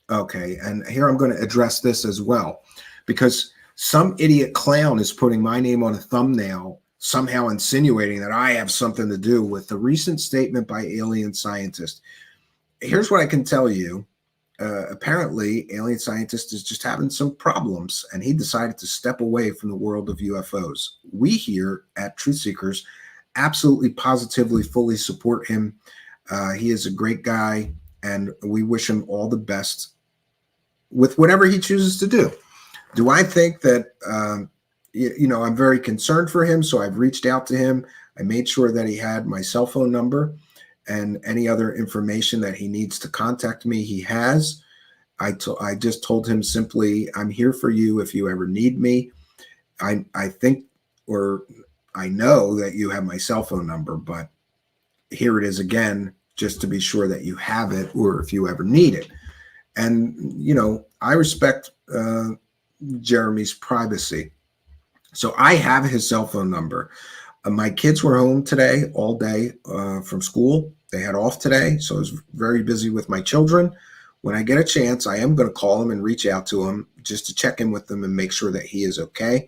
Okay, and here I'm going to address this as well, because some idiot clown is putting my name on a thumbnail, somehow insinuating that I have something to do with the recent statement by alien scientists. Here's what I can tell you. Apparently, alien scientist is just having some problems, and he decided to step away from the world of UFOs. We here at Truthseekers absolutely, positively, fully support him. He is a great guy, and we wish him all the best with whatever he chooses to do. Do I think that, I'm very concerned for him, so I've reached out to him. I made sure that he had my cell phone number and any other information that he needs to contact me, he has. I just told him simply, I'm here for you if you ever need me. I think, or I know that you have my cell phone number, but here it is again, just to be sure that you have it, or if you ever need it. And, I respect Jeremy's privacy. So I have his cell phone number. My kids were home today all day from school. They had off today, so I was very busy with my children. When I get a chance, I am going to call him and reach out to him just to check in with him and make sure that he is okay.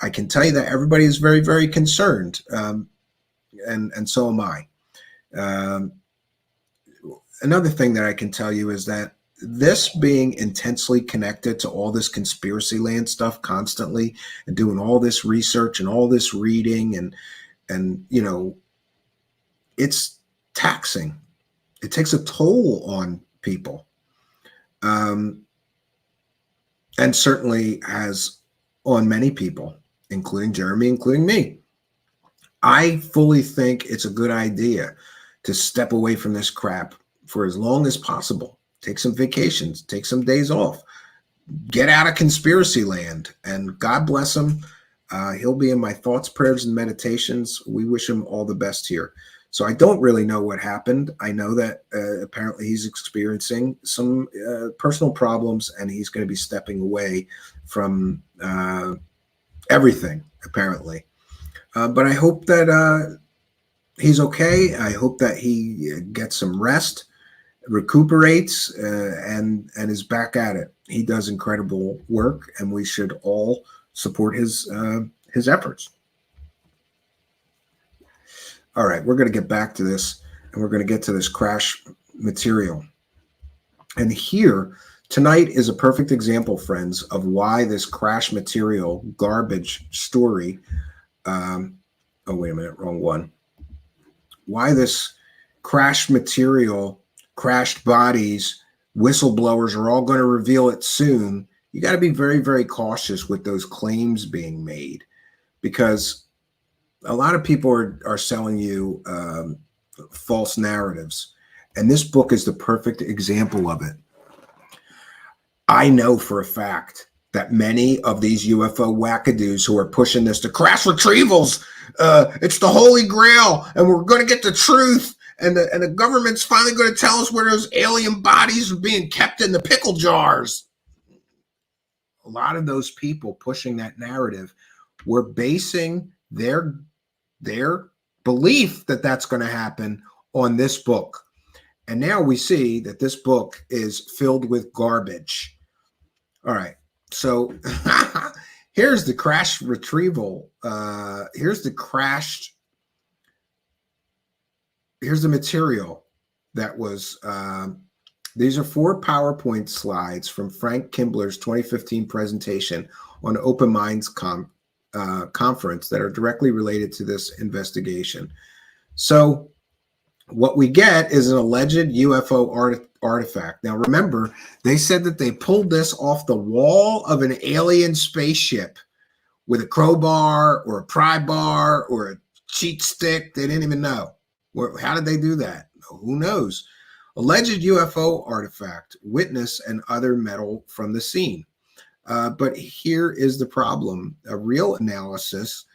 I can tell you that everybody is very, very concerned, and so am I. Another thing that I can tell you is that this being intensely connected to all this conspiracy land stuff constantly and doing all this research and all this reading and it's taxing. It takes a toll on people. And certainly has on many people, including Jeremy, including me. I fully think it's a good idea to step away from this crap for as long as possible. Take some vacations, take some days off, get out of conspiracy land, and God bless him. He'll be in my thoughts, prayers, and meditations. We wish him all the best here. So I don't really know what happened. I know that apparently he's experiencing some personal problems, and he's going to be stepping away from everything, apparently. But I hope that he's okay. I hope that he gets some rest, recuperates, and is back at it. He does incredible work, and we should all support his efforts. All right, we're going to get back to this, and we're going to get to this crash material. And here, tonight is a perfect example, friends, of why this crash material garbage story, oh, wait a minute, wrong one. Why this crash material, crashed bodies, whistleblowers are all going to reveal it soon. You got to be very, very cautious with those claims being made, because a lot of people are selling you false narratives. And this book is the perfect example of it. I know for a fact that many of these UFO wackadoos who are pushing this to crash retrievals, it's the holy grail, and we're going to get the truth, and the government's finally going to tell us where those alien bodies are being kept in the pickle jars. A lot of those people pushing that narrative were basing their belief that that's going to happen on this book. And now we see that this book is filled with garbage. All right. So here's the crash retrieval. Here's the material that was, these are 4 PowerPoint slides from Frank Kimbler's 2015 presentation on Open Minds conference that are directly related to this investigation. So what we get is an alleged UFO artifact. Now remember, they said that they pulled this off the wall of an alien spaceship with a crowbar or a pry bar or a cheat stick. They didn't even know. How did they do that? Who knows? Alleged UFO artifact, witness and other metal from the scene. But here is the problem. A real analysis.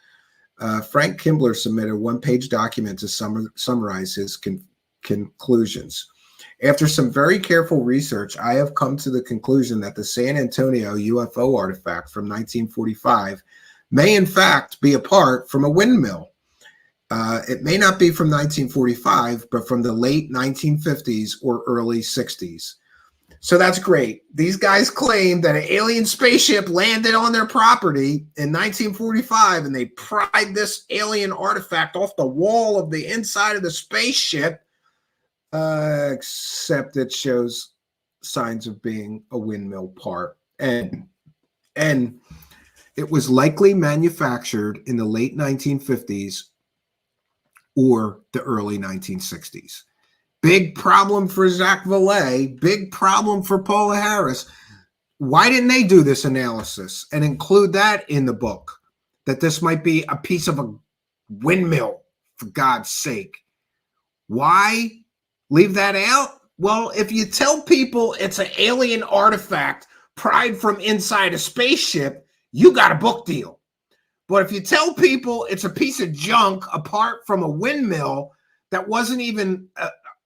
Frank Kimbler submitted a 1-page document to summarize his conclusions. After some very careful research, I have come to the conclusion that the San Antonio UFO artifact from 1945 may in fact be a part from a windmill. It may not be from 1945, but from the late 1950s or early 60s. So that's great. These guys claim that an alien spaceship landed on their property in 1945, and they pried this alien artifact off the wall of the inside of the spaceship, except it shows signs of being a windmill part. And it was likely manufactured in the late 1950s or the early 1960s. Big problem for Zach Valle, big problem for Paula Harris. Why didn't they do this analysis and include that in the book? That this might be a piece of a windmill, for God's sake. Why leave that out? Well, if you tell people it's an alien artifact pried from inside a spaceship, you got a book deal. But if you tell people it's a piece of junk apart from a windmill that wasn't even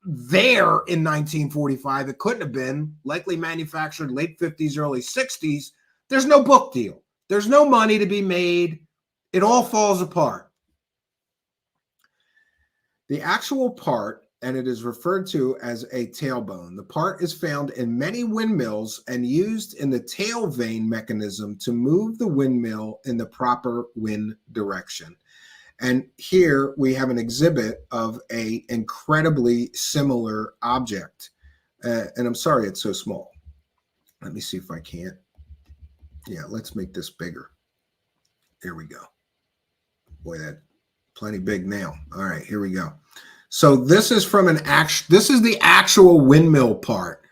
there in 1945, it couldn't have been, likely manufactured late 50s, early 60s, there's no book deal. There's no money to be made. It all falls apart. The actual part, and it is referred to as a tailbone, the part is found in many windmills and used in the tail vane mechanism to move the windmill in the proper wind direction. And here we have an exhibit of an incredibly similar object. And I'm sorry it's so small. Let me see if I can't. Yeah, let's make this bigger. There we go. Boy, that's plenty big now. All right, here we go. So this is from this is the actual windmill part,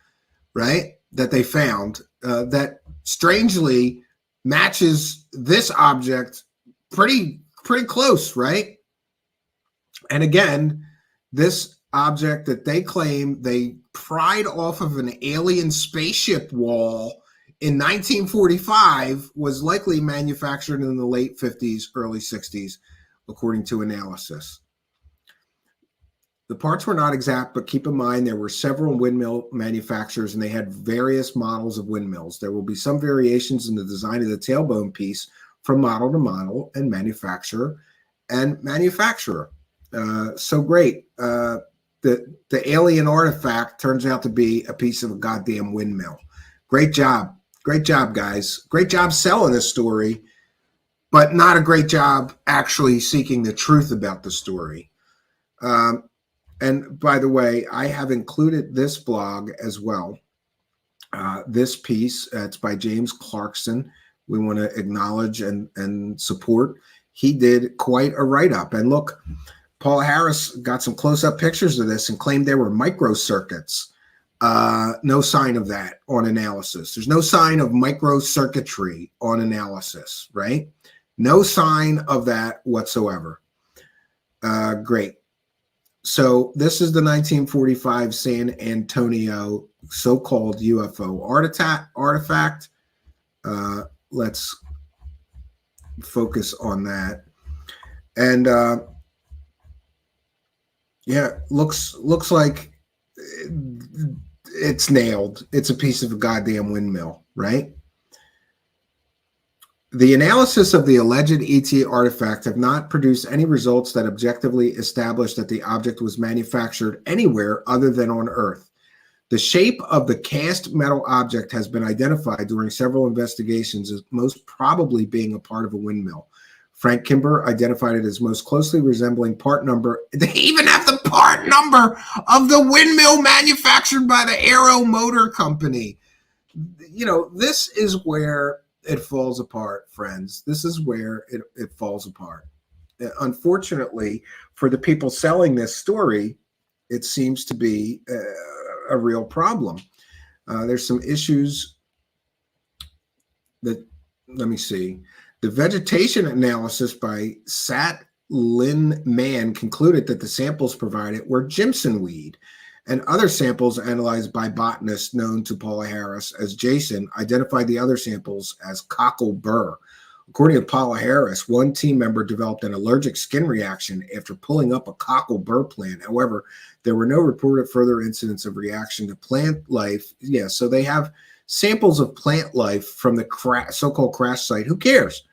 right? That they found that strangely matches this object pretty close, right? And again, this object that they claim they pried off of an alien spaceship wall in 1945 was likely manufactured in the late 50s, early 60s, according to analysis. The parts were not exact, but keep in mind there were several windmill manufacturers and they had various models of windmills. There will be some variations in the design of the tailbone piece from model to model and manufacturer and manufacturer. So great. The alien artifact turns out to be a piece of a goddamn windmill. Great job. Great job, guys. Great job selling this story, but not a great job actually seeking the truth about the story. And by the way, I have included this blog as well. This piece, it's by James Clarkson. We want to acknowledge and support. He did quite a write-up. And look, Paul Harris got some close-up pictures of this and claimed there were microcircuits. No sign of that on analysis. There's no sign of microcircuitry on analysis, right? No sign of that whatsoever. Great. So this is the 1945 San Antonio so-called UFO artifact. Let's focus on that. And yeah, looks like it's nailed. It's a piece of a goddamn windmill, right? The analysis of the alleged ET artifact have not produced any results that objectively establish that the object was manufactured anywhere other than on Earth. The shape of the cast metal object has been identified during several investigations as most probably being a part of a windmill. Frank Kimber identified it as most closely resembling part number. They even have the part number of the windmill manufactured by the Aero Motor Company. You know, this is where it falls apart, friends. This is where it falls apart. Unfortunately, for the people selling this story, it seems to be a real problem. There's some issues that, let me see. The vegetation analysis by Sat Lin Man concluded that the samples provided were Jimson weed, and other samples analyzed by botanists known to Paula Harris as Jason identified the other samples as cockle burr. According to Paula Harris, one team member developed an allergic skin reaction after pulling up a cockle burr plant. However, there were no reported further incidents of reaction to plant life. Yeah, so they have samples of plant life from the so-called crash site. Who cares?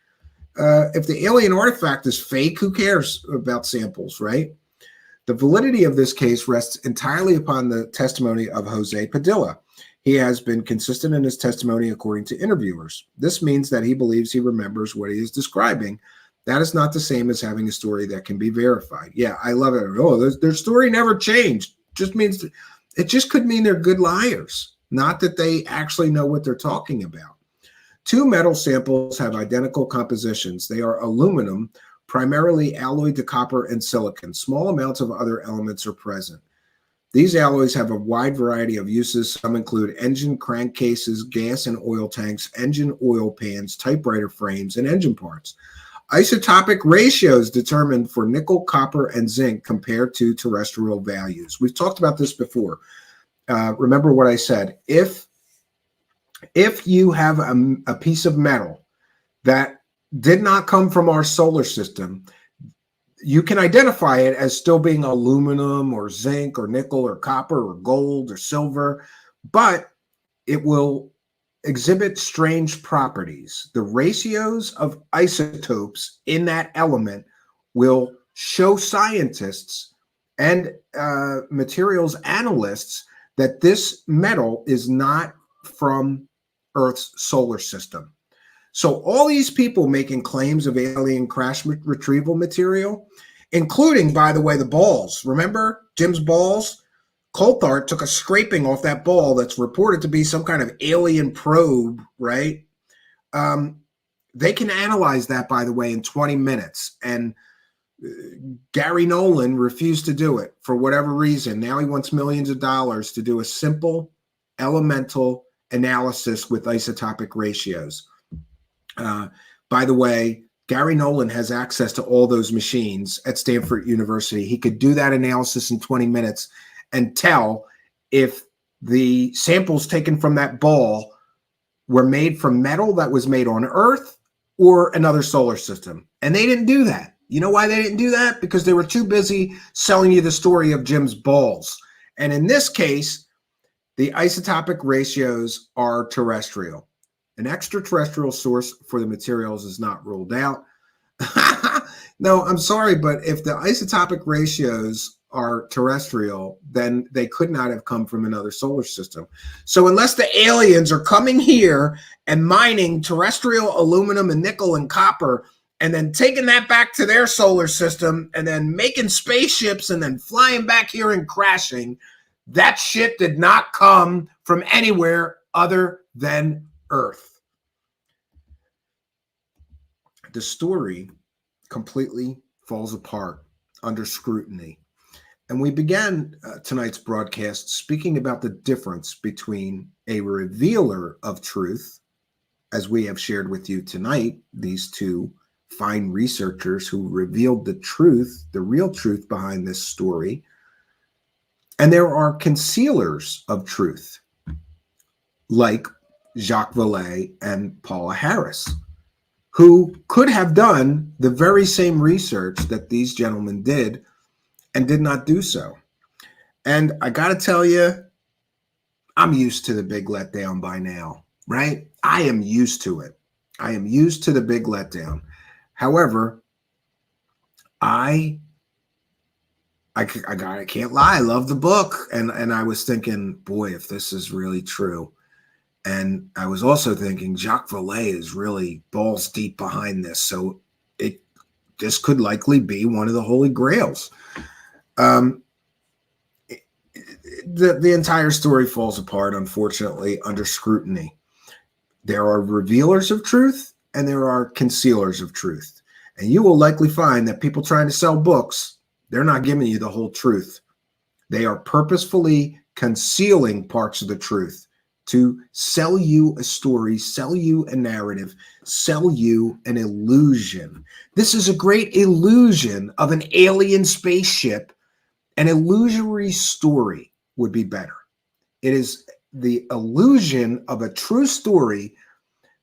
If the alien artifact is fake, who cares about samples, right? The validity of this case rests entirely upon the testimony of Jose Padilla. He has been consistent in his testimony according to interviewers. This means that he believes he remembers what he is describing. That is not the same as having a story that can be verified. Yeah, I love it. Oh, their story never changed. It just could mean they're good liars, not that they actually know what they're talking about. Two metal samples have identical compositions. They are aluminum, primarily alloyed to copper and silicon. Small amounts of other elements are present. These alloys have a wide variety of uses. Some include engine crankcases, gas and oil tanks, engine oil pans, typewriter frames, and engine parts. Isotopic ratios determined for nickel, copper, and zinc compared to terrestrial values. We've talked about this before. Remember what I said. If you have a piece of metal that did not come from our solar system, you can identify it as still being aluminum or zinc or nickel or copper or gold or silver, but it will exhibit strange properties. The ratios of isotopes in that element will show scientists and materials analysts that this metal is not from Earth's solar system. So all these people making claims of alien crash retrieval material, including, by the way, the balls. Remember Jim's balls? Coulthard took a scraping off that ball that's reported to be some kind of alien probe, right? They can analyze that, by the way, in 20 minutes. And Gary Nolan refused to do it for whatever reason. Now he wants millions of dollars to do a simple elemental analysis with isotopic ratios. By the way, Gary Nolan has access to all those machines at Stanford University. He could do that analysis in 20 minutes and tell if the samples taken from that ball were made from metal that was made on Earth or another solar system. And they didn't do that. You know why they didn't do that? Because they were too busy selling you the story of Jim's balls. And in this case, the isotopic ratios are terrestrial. An extraterrestrial source for the materials is not ruled out. No, I'm sorry, but if the isotopic ratios are terrestrial, then they could not have come from another solar system. So unless the aliens are coming here and mining terrestrial aluminum and nickel and copper and then taking that back to their solar system and then making spaceships and then flying back here and crashing, that shit did not come from anywhere other than Earth. The story completely falls apart under scrutiny. And we began tonight's broadcast speaking about the difference between a revealer of truth, as we have shared with you tonight, these two fine researchers who revealed the truth, the real truth behind this story. And there are concealers of truth, like Jacques Valle and Paula Harris, who could have done the very same research that these gentlemen did and did not do so. And I got to tell you, I'm used to the big letdown by now, right? I am used to it. I am used to the big letdown. However, I can't lie. I love the book. And I was thinking, boy, if this is really true. And I was also thinking Jacques Valle is really balls deep behind this. So this could likely be one of the holy grails. The entire story falls apart, unfortunately, under scrutiny. There are revealers of truth and there are concealers of truth. And you will likely find that people trying to sell books, they're not giving you the whole truth. They are purposefully concealing parts of the truth to sell you a story, sell you a narrative, sell you an illusion. This is a great illusion of an alien spaceship. An illusory story would be better. It is the illusion of a true story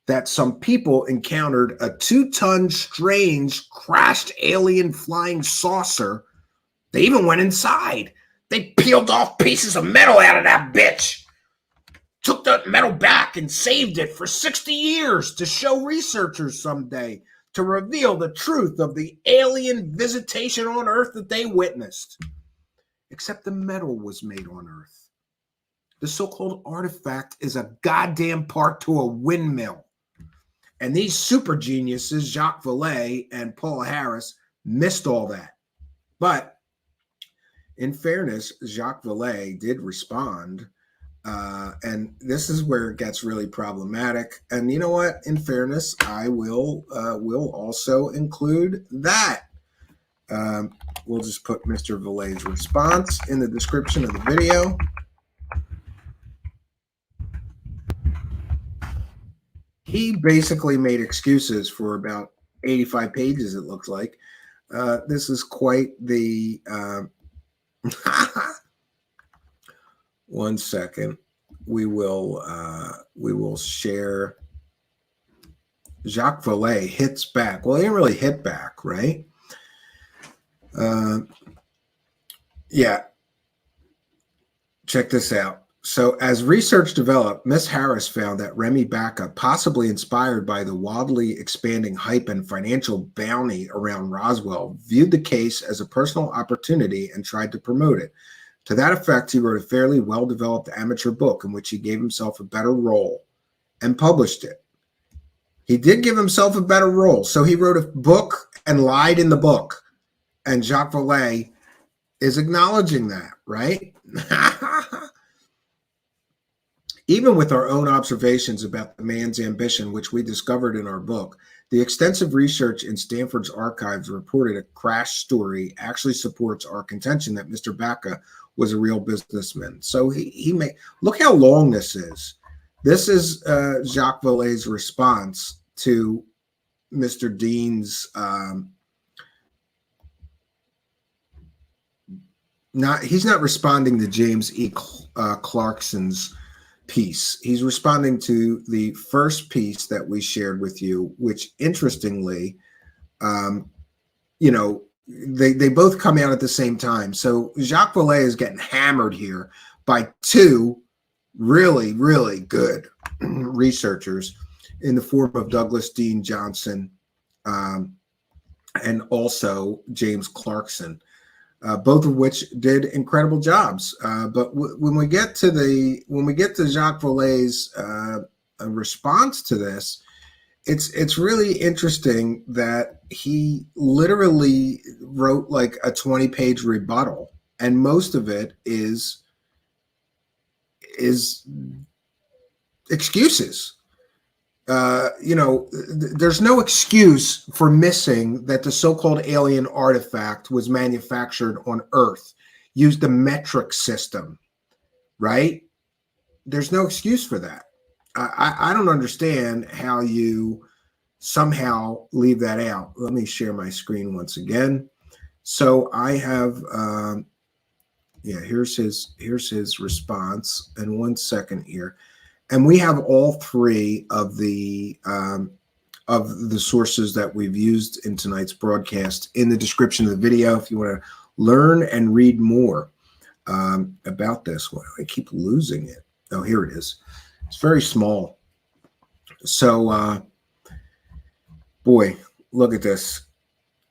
that some people encountered a 2-ton strange crashed alien flying saucer. They even went inside. They peeled off pieces of metal out of that bitch. Took that metal back and saved it for 60 years to show researchers someday to reveal the truth of the alien visitation on Earth that they witnessed. Except the metal was made on Earth. The so-called artifact is a goddamn part to a windmill. And these super geniuses, Jacques Valle and Paula Harris, missed all that. But in fairness, Jacques Valle did respond. And this is where it gets really problematic. And you know what? In fairness, I will also include that. We'll just put Mr. Valle's response in the description of the video. He basically made excuses for about 85 pages, it looks like. This is quite the... One second. We will share. Jacques Valle hits back. Well, he didn't really hit back, right? Yeah. Check this out. So as research developed, Miss Harris found that Remy Baca, possibly inspired by the wildly expanding hype and financial bounty around Roswell, viewed the case as a personal opportunity and tried to promote it. To that effect, he wrote a fairly well-developed amateur book in which he gave himself a better role and published it. He did give himself a better role. So he wrote a book and lied in the book. And Jacques Valle is acknowledging that, right? Even with our own observations about the man's ambition, which we discovered in our book, the extensive research in Stanford's archives reported a crash story actually supports our contention that Mr. Baca was a real businessman. So he may look how long this is. This is Jacques Valle's response to Mr. Dean's he's not responding to James E. Clarkson's piece. He's responding to the first piece that we shared with you, which interestingly, they both come out at the same time. So Jacques Valle is getting hammered here by two really, really good researchers in the form of Douglas Dean Johnson and also James Clarkson. Both of which did incredible jobs. But when we get to Jacques Valle's response to this, it's really interesting that he literally wrote like a 20-page rebuttal, and most of it is excuses. There's no excuse for missing that the so-called alien artifact was manufactured on Earth, used a metric system, right? There's no excuse for that. I don't understand how you somehow leave that out. Let me share my screen once again. So I have, here's his response. And 1 second here. And we have all three of the sources that we've used in tonight's broadcast in the description of the video if you want to learn and read more about this. Why do I keep losing it? Oh, here it is. It's very small. So, boy, look at this.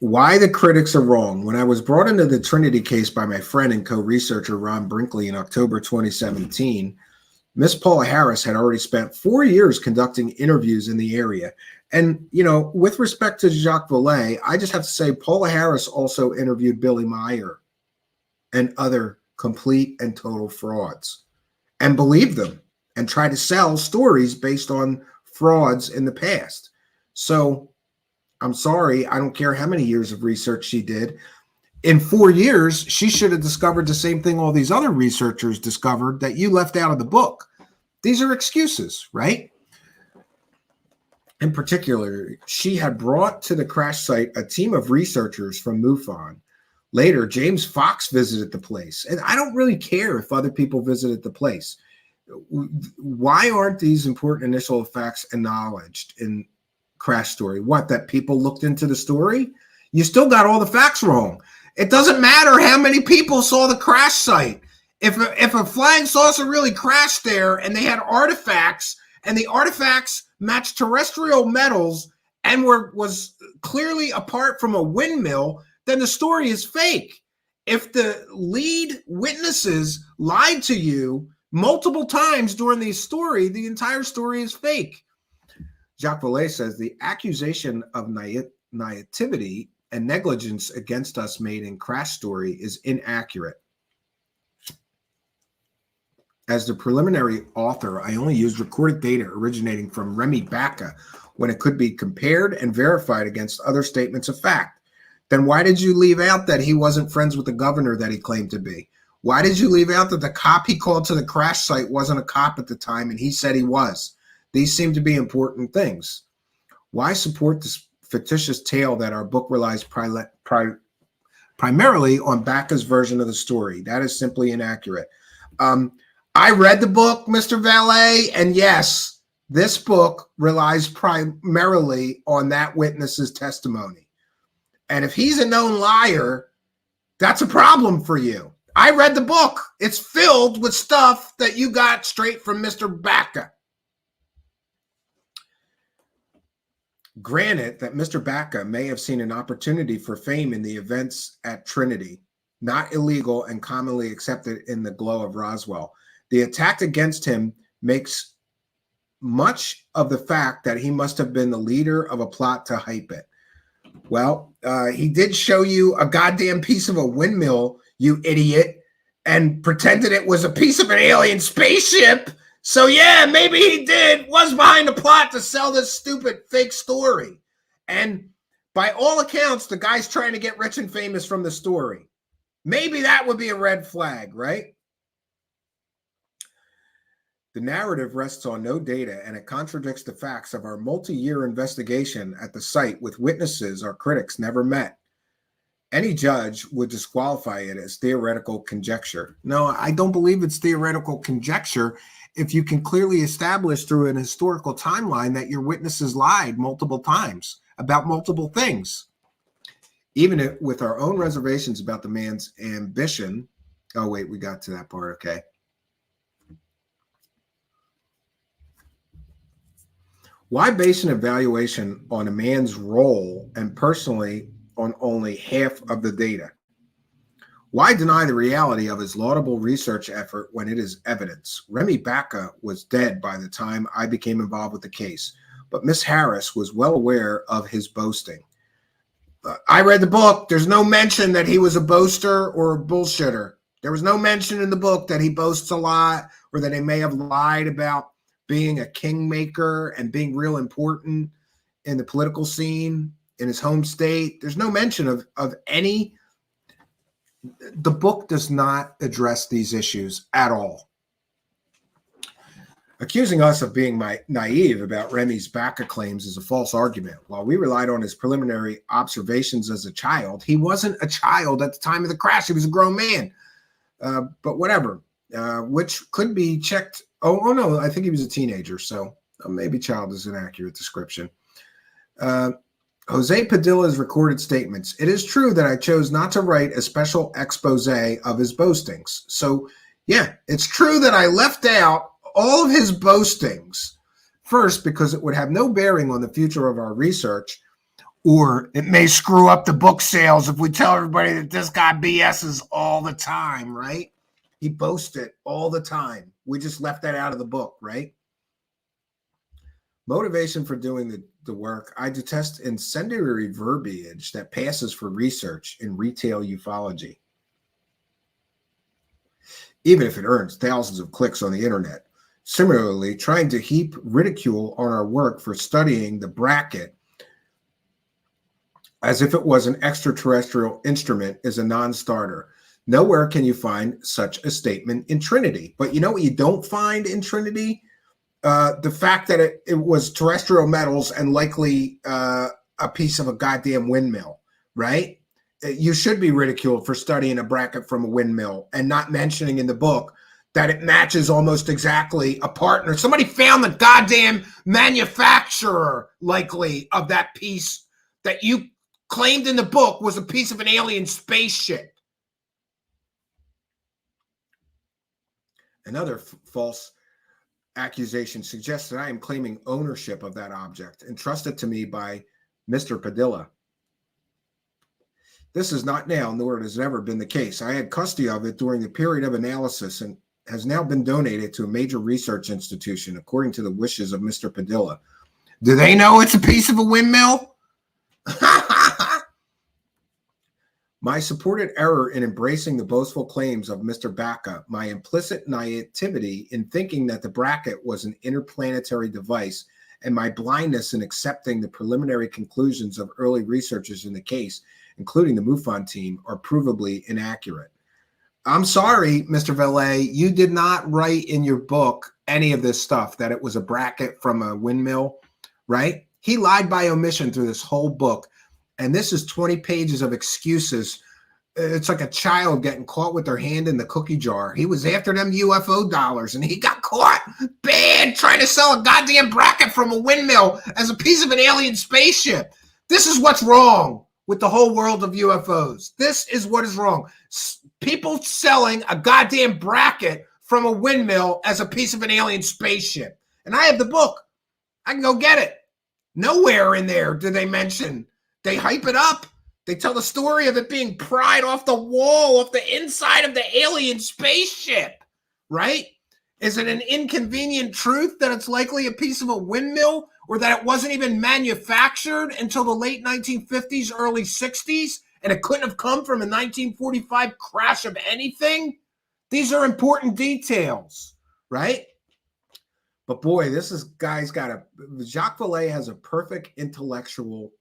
Why the critics are wrong. When I was brought into the Trinity case by my friend and co-researcher Ron Brinkley in October 2017, Miss Paula Harris had already spent 4 years conducting interviews in the area. And, with respect to Jacques Valle, I just have to say Paula Harris also interviewed Billy Meyer and other complete and total frauds and believed them and tried to sell stories based on frauds in the past. So I'm sorry, I don't care how many years of research she did. In 4 years, she should have discovered the same thing all these other researchers discovered that you left out of the book. These are excuses, right? In particular, she had brought to the crash site a team of researchers from MUFON. Later, James Fox visited the place. And I don't really care if other people visited the place. Why aren't these important initial facts acknowledged in Crash Story? What, that people looked into the story? You still got all the facts wrong. It doesn't matter how many people saw the crash site. If a flying saucer really crashed there and they had artifacts and the artifacts matched terrestrial metals and was clearly apart from a windmill, then the story is fake. If the lead witnesses lied to you multiple times during the story, the entire story is fake. Jacques Valle says the accusation of naivety and negligence against us made in Crash Story is inaccurate. As the preliminary author, I only used recorded data originating from Remy Baca when it could be compared and verified against other statements of fact. then why did you leave out that he wasn't friends with the governor that he claimed to be? Why did you leave out that the cop he called to the crash site wasn't a cop at the time and he said he was? These seem to be important things. Why support this fictitious tale that our book relies primarily on Baca's version of the story? That is simply inaccurate. I read the book, Mr. Valle, and yes, this book relies primarily on that witness's testimony. And if he's a known liar, that's a problem for you. I read the book. It's filled with stuff that you got straight from Mr. Baca. Granted that Mr. Baca may have seen an opportunity for fame in the events at Trinity, not illegal and commonly accepted in the glow of Roswell. The attack against him makes much of the fact that he must have been the leader of a plot to hype it. Well, he did show you a goddamn piece of a windmill, you idiot, and pretended it was a piece of an alien spaceship. So yeah, maybe he was behind the plot to sell this stupid fake story. And by all accounts, the guy's trying to get rich and famous from the story. Maybe that would be a red flag, right? The narrative rests on no data, and it contradicts the facts of our multi-year investigation at the site with witnesses our critics never met. Any judge would disqualify it as theoretical conjecture. No, I don't believe it's theoretical conjecture if you can clearly establish through an historical timeline that your witnesses lied multiple times about multiple things. Even with our own reservations about the man's ambition. Oh, wait, we got to that part. Okay. Why base an evaluation on a man's role and personally on only half of the data? Why deny the reality of his laudable research effort when it is evidence? Remy Baca was dead by the time I became involved with the case, but Miss Harris was well aware of his boasting. I read the book. There's no mention that he was a boaster or a bullshitter. There was no mention in the book that he boasts a lot or that he may have lied about being a kingmaker and being real important in the political scene in his home state. There's no mention of any. The book does not address these issues at all. Accusing us of being naive about Remy's Baca claims is a false argument. While we relied on his preliminary observations as a child, he wasn't a child at the time of the crash. He was a grown man. But whatever, which could be checked. Oh, no, I think he was a teenager, so maybe child is an accurate description. Jose Padilla's recorded statements. It is true that I chose not to write a special expose of his boastings. So, yeah, it's true that I left out all of his boastings. First, because it would have no bearing on the future of our research, or it may screw up the book sales if we tell everybody that this guy BS's all the time, right? He boasted all the time. We just left that out of the book, right? Motivation for doing the work. I detest incendiary verbiage that passes for research in retail ufology, even if it earns thousands of clicks on the internet. Similarly, trying to heap ridicule on our work for studying the bracket as if it was an extraterrestrial instrument is a non-starter. Nowhere can you find such a statement in Trinity. But you know what you don't find in Trinity? The fact that it was terrestrial metals and likely a piece of a goddamn windmill, right? You should be ridiculed for studying a bracket from a windmill and not mentioning in the book that it matches almost exactly a partner. Somebody found the goddamn manufacturer, likely, of that piece that you claimed in the book was a piece of an alien spaceship. Another false accusation suggests that I am claiming ownership of that object entrusted to me by Mr. Padilla. This is not now, nor it has ever been the case. I had custody of it during the period of analysis and has now been donated to a major research institution according to the wishes of Mr. Padilla. Do they know it's a piece of a windmill? My supported error in embracing the boastful claims of Mr. Baca, my implicit naivety in thinking that the bracket was an interplanetary device, and my blindness in accepting the preliminary conclusions of early researchers in the case including the MUFON team, are provably inaccurate. I'm sorry, Mr. Valle, you did not write in your book any of this stuff, that it was a bracket from a windmill, right? He lied by omission through this whole book. And this is 20 pages of excuses. It's like a child getting caught with their hand in the cookie jar. He was after them UFO dollars, and he got caught bad trying to sell a goddamn bracket from a windmill as a piece of an alien spaceship. This is what's wrong with the whole world of UFOs. This is what is wrong. People selling a goddamn bracket from a windmill as a piece of an alien spaceship. And I have the book. I can go get it. Nowhere in there do they mention. They hype it up. They tell the story of it being pried off the wall, off the inside of the alien spaceship, right? Is it an inconvenient truth that it's likely a piece of a windmill, or that it wasn't even manufactured until the late 1950s, early 60s, and it couldn't have come from a 1945 crash of anything? These are important details, right? But boy, guy's got Jacques Vallée has a perfect intellectual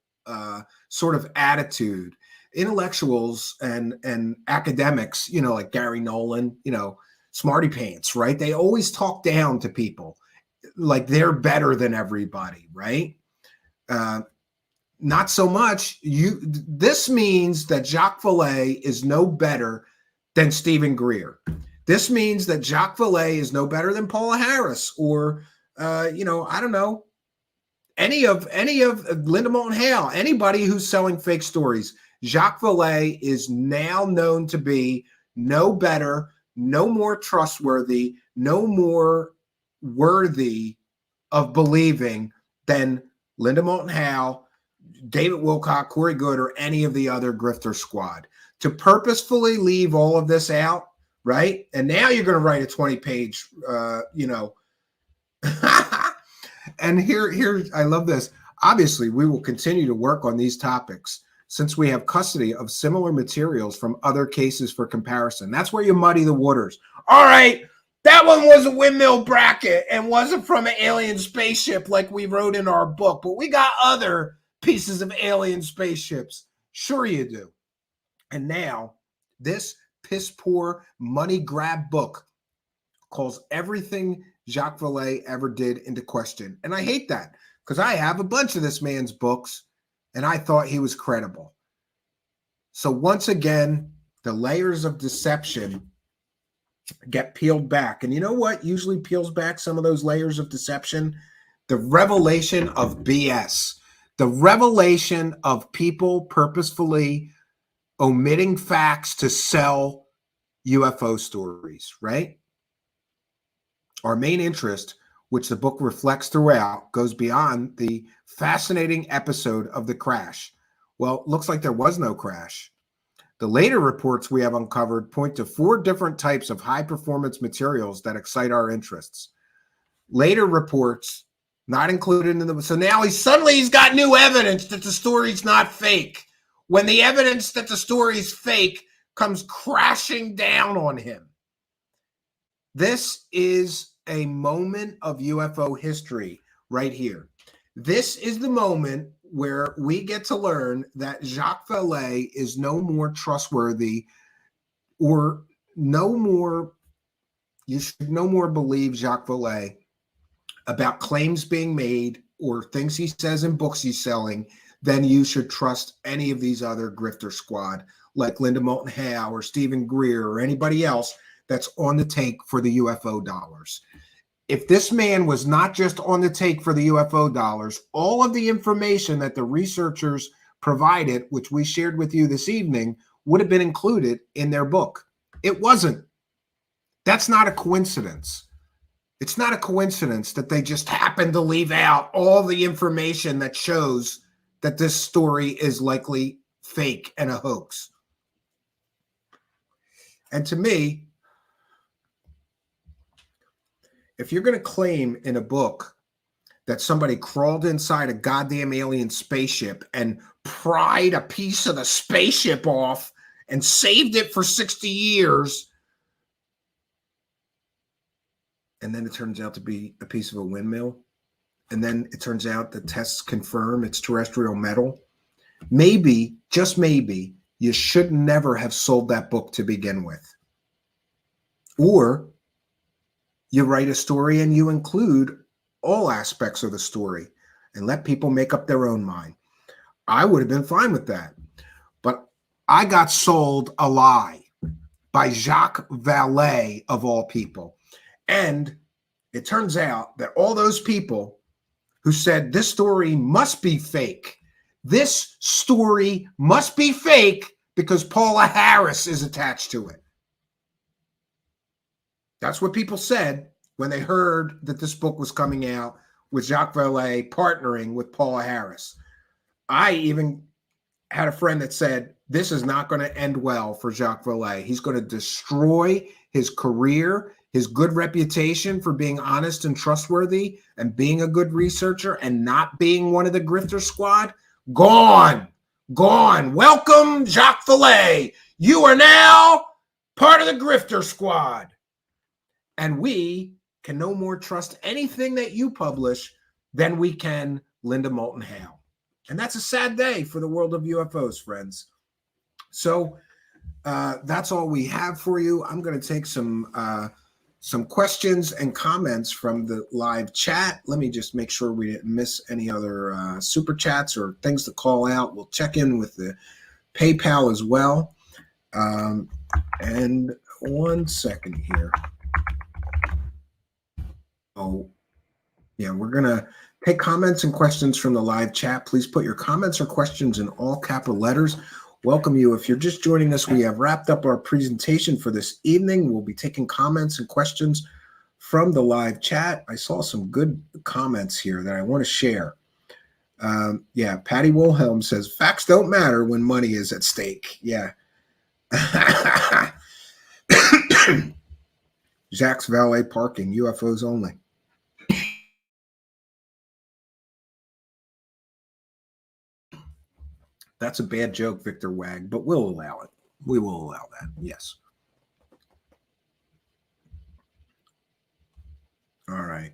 sort of attitude. Intellectuals and academics, like Gary Nolan, smarty pants, right? They always talk down to people like they're better than everybody, right? Not so much. This means that Jacques Vallée is no better than Stephen Greer. This means that Jacques Vallée is no better than Paula Harris, or I don't know, any of Linda Moulton Hale, anybody who's selling fake stories. Jacques Vallée is now known to be no better, no more trustworthy, no more worthy of believing than Linda Moulton Hale, David Wilcock, Corey Good, or any of the other grifter squad. To purposefully leave all of this out, right? And now you're going to write a 20-page, And here, I love this. Obviously, we will continue to work on these topics since we have custody of similar materials from other cases for comparison. That's where you muddy the waters. All right, that one was a windmill bracket and wasn't from an alien spaceship like we wrote in our book, but we got other pieces of alien spaceships. Sure you do. And now, this piss-poor, money-grab book calls everything Jacques Vallée ever did into question. And I hate that, because I have a bunch of this man's books, and I thought he was credible. So once again, the layers of deception get peeled back. And you know what usually peels back some of those layers of deception? The revelation of BS. The revelation of people purposefully omitting facts to sell UFO stories, right? Our main interest, which the book reflects throughout, goes beyond the fascinating episode of the crash. Well, it looks like there was no crash. The later reports we have uncovered point to 4 different types of high-performance materials that excite our interests. Later reports, not included in the... So now he's got new evidence that the story's not fake. When the evidence that the story's fake comes crashing down on him. This is a moment of UFO history right here. This is the moment where we get to learn that Jacques Vallée is no more trustworthy, or you should no more believe Jacques Vallée about claims being made or things he says in books he's selling than you should trust any of these other grifter squad like Linda Moulton Hale or Stephen Greer or anybody else that's on the take for the UFO dollars. If this man was not just on the take for the UFO dollars, all of the information that the researchers provided, which we shared with you this evening, would have been included in their book. It wasn't. That's not a coincidence. It's not a coincidence that they just happened to leave out all the information that shows that this story is likely fake and a hoax. And to me, if you're going to claim in a book that somebody crawled inside a goddamn alien spaceship and pried a piece of the spaceship off and saved it for 60 years, and then it turns out to be a piece of a windmill, and then it turns out the tests confirm it's terrestrial metal, maybe, just maybe, you should never have sold that book to begin with. Or you write a story and you include all aspects of the story and let people make up their own mind. I would have been fine with that. But I got sold a lie by Jacques Valle, of all people. And it turns out that all those people who said this story must be fake, this story must be fake because Paula Harris is attached to it. That's what people said when they heard that this book was coming out with Jacques Valle partnering with Paula Harris. I even had a friend that said, this is not going to end well for Jacques Valle. He's going to destroy his career, his good reputation for being honest and trustworthy and being a good researcher and not being one of the grifter squad. Gone. Welcome, Jacques Valle. You are now part of the grifter squad. And we can no more trust anything that you publish than we can Linda Moulton Howe. And that's a sad day for the world of UFOs, friends. So that's all we have for you. I'm going to take some questions and comments from the live chat. Let me just make sure we didn't miss any other super chats or things to call out. We'll check in with the PayPal as well. And 1 second here. Oh, yeah, we're going to take comments and questions from the live chat. Please put your comments or questions in all capital letters. Welcome you. If you're just joining us, we have wrapped up our presentation for this evening. We'll be taking comments and questions from the live chat. I saw some good comments here that I want to share. Yeah, Patty Wilhelm says, facts don't matter when money is at stake. Yeah. Jacques Valet parking, UFOs only. That's a bad joke, Victor Wag, but we'll allow it. We will allow that, yes. All right.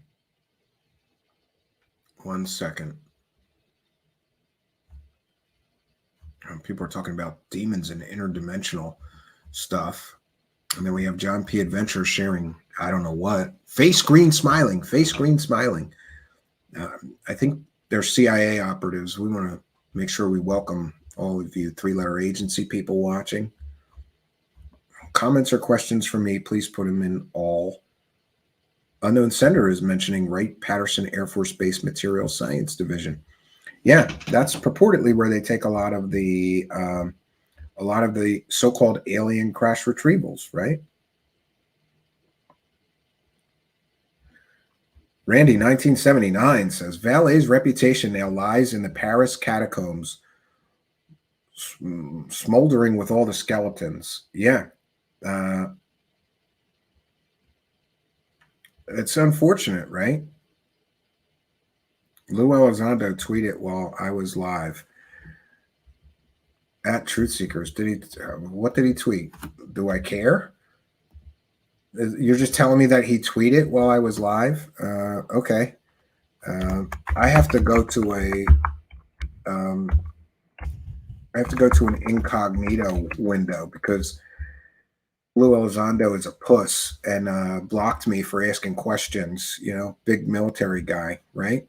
1 second. People are talking about demons and interdimensional stuff. And then we have John P. Adventure sharing, I don't know what. Face green smiling. I think they're CIA operatives. We want to make sure we welcome all of you three-letter agency people watching. Comments or questions for me, please put them in all. Unknown Sender is mentioning Wright-Patterson Air Force Base Material Science Division. Yeah, that's purportedly where they take a lot of the so-called alien crash retrievals, right? Randy, 1979 says, Valle's reputation now lies in the Paris catacombs, smoldering with all the skeletons. Yeah. It's unfortunate, right? Lou Elizondo tweeted while I was live at Truthseekers. What did he tweet? Do I care? You're just telling me that he tweeted while I was live? Okay. I have to go to an incognito window because Lou Elizondo is a puss and blocked me for asking questions, big military guy, right?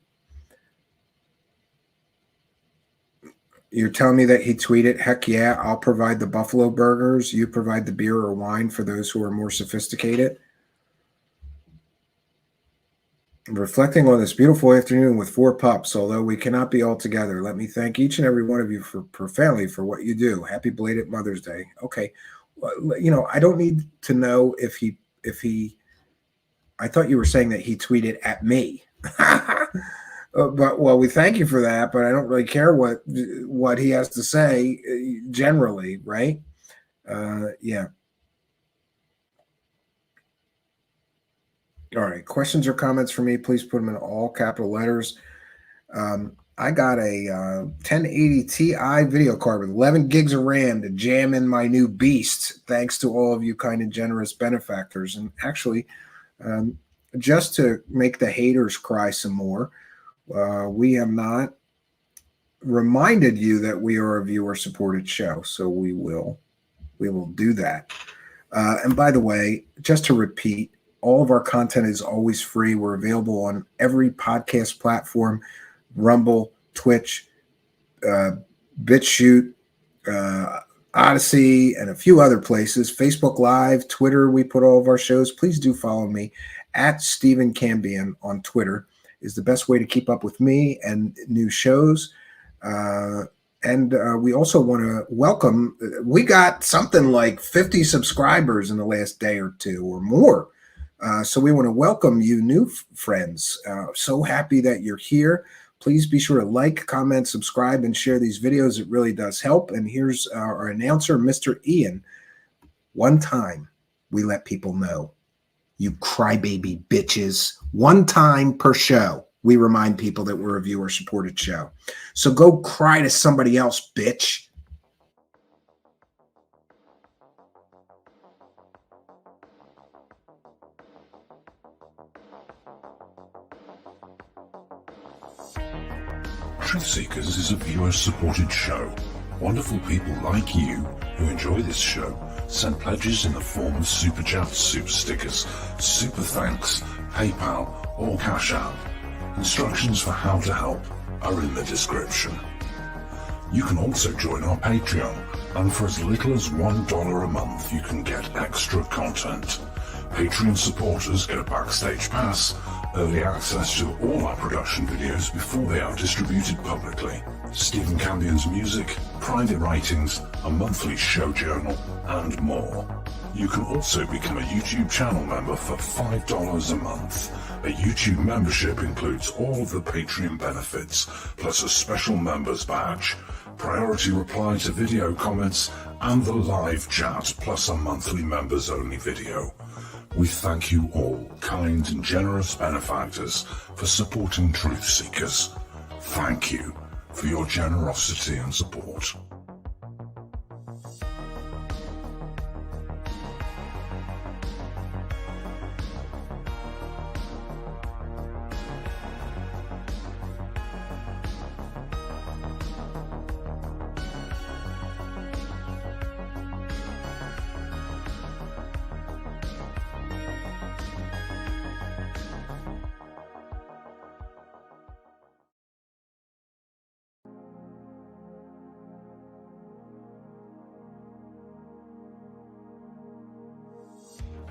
You're telling me that he tweeted, heck yeah, I'll provide the buffalo burgers. You provide the beer or wine for those who are more sophisticated. Reflecting on this beautiful afternoon with 4 pups, although we cannot be all together, let me thank each and every one of you profoundly for what you do. Happy belated Mother's Day. Okay. Well, I don't need to know if he, I thought you were saying that he tweeted at me. But we thank you for that, but I don't really care what he has to say generally, right? Yeah. All right. Questions or comments for me, please put them in all capital letters. I got a 1080 Ti video card with 11 gigs of RAM to jam in my new beast, thanks to all of you kind and generous benefactors. And actually, just to make the haters cry some more, we have not reminded you that we are a viewer-supported show, so we will do that. And by the way, just to repeat, all of our content is always free. We're available on every podcast platform: Rumble, Twitch, BitChute, Odyssey, and a few other places. Facebook Live, Twitter, we put all of our shows. Please do follow me at Stephen Cambion on Twitter. Is the best way to keep up with me and new shows. And we also want to welcome, we got something like 50 subscribers in the last day or two or more. So we want to welcome you new friends. So happy that you're here. Please be sure to like, comment, subscribe, and share these videos. It really does help. And here's our announcer, Mr. Ian. One time we let people know, you crybaby bitches, one time per show, we remind people that we're a viewer-supported show. So go cry to somebody else, bitch. Truthseekers is a viewer-supported show. Wonderful people like you who enjoy this show send pledges in the form of super chats, super stickers, super thanks, PayPal, or Cash App. Instructions for how to help are in the description. You can also join our Patreon, and for as little as $1 a month you can get extra content. Patreon supporters get a backstage pass, early access to all our production videos before they are distributed publicly, Stephen Cambion's music, private writings, a monthly show journal, and more. You can also become a YouTube channel member for $5 a month. A YouTube membership includes all of the Patreon benefits, plus a special members badge, priority reply to video comments, and the live chat, plus a monthly members only video. We thank you all, kind and generous benefactors, for supporting Truthseekers. Thank you for your generosity and support.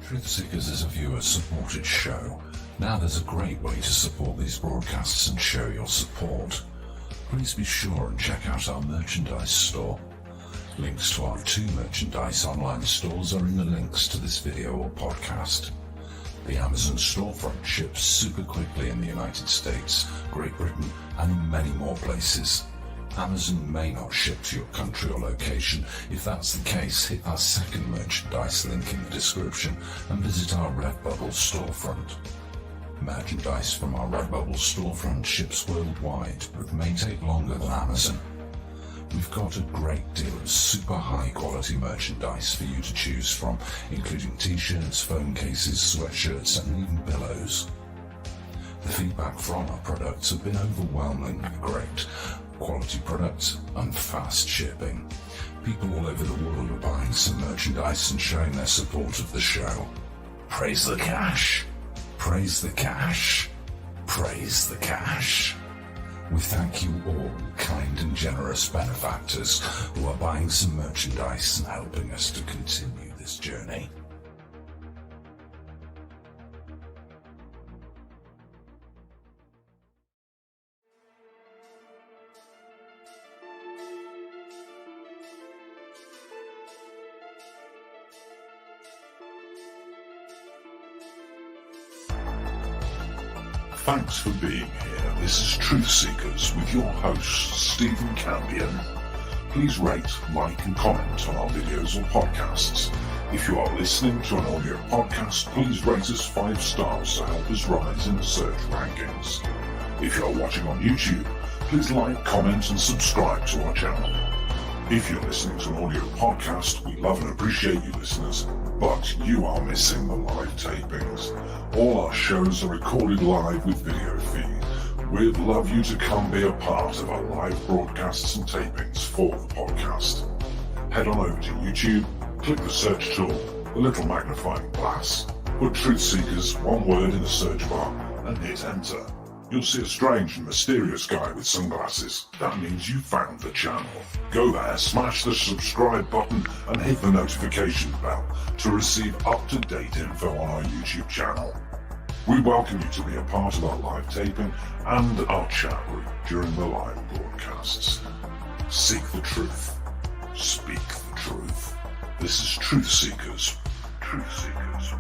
Truthseekers is a viewer-supported show. Now there's a great way to support these broadcasts and show your support. Please be sure and check out our merchandise store. Links to our 2 merchandise online stores are in the links to this video or podcast. The Amazon storefront ships super quickly in the United States, Great Britain, and in many more places. Amazon may not ship to your country or location. If that's the case, hit our second merchandise link in the description and visit our Redbubble storefront. Merchandise from our Redbubble storefront ships worldwide, but may take longer than Amazon. We've got a great deal of super high quality merchandise for you to choose from, including t-shirts, phone cases, sweatshirts, and even pillows. The feedback from our products have been overwhelmingly great. Quality products and fast shipping. People all over the world are buying some merchandise and showing their support of the show. Praise the cash! Praise the cash! Praise the cash! We thank you all, kind and generous benefactors, who are buying some merchandise and helping us to continue this journey. Thanks for being here. This is Truthseekers with your host, Stephen Cambion. Please rate, like and comment on our videos or podcasts. If you are listening to an audio podcast, please rate us 5 stars to help us rise in the search rankings. If you are watching on YouTube, please like, comment and subscribe to our channel. If you're listening to an audio podcast, we love and appreciate you listeners, but you are missing the live tapings. All our shows are recorded live with video feed. We'd love you to come be a part of our live broadcasts and tapings for the podcast. Head on over to YouTube, click the search tool, the little magnifying glass, put Truthseekers, one word in the search bar, and hit enter. You'll see a strange and mysterious guy with sunglasses. That means you found the channel. Go there, smash the subscribe button, and hit the notification bell to receive up-to-date info on our YouTube channel. We welcome you to be a part of our live taping and our chat room during the live broadcasts. Seek the truth. Speak the truth. This is Truthseekers. Truthseekers.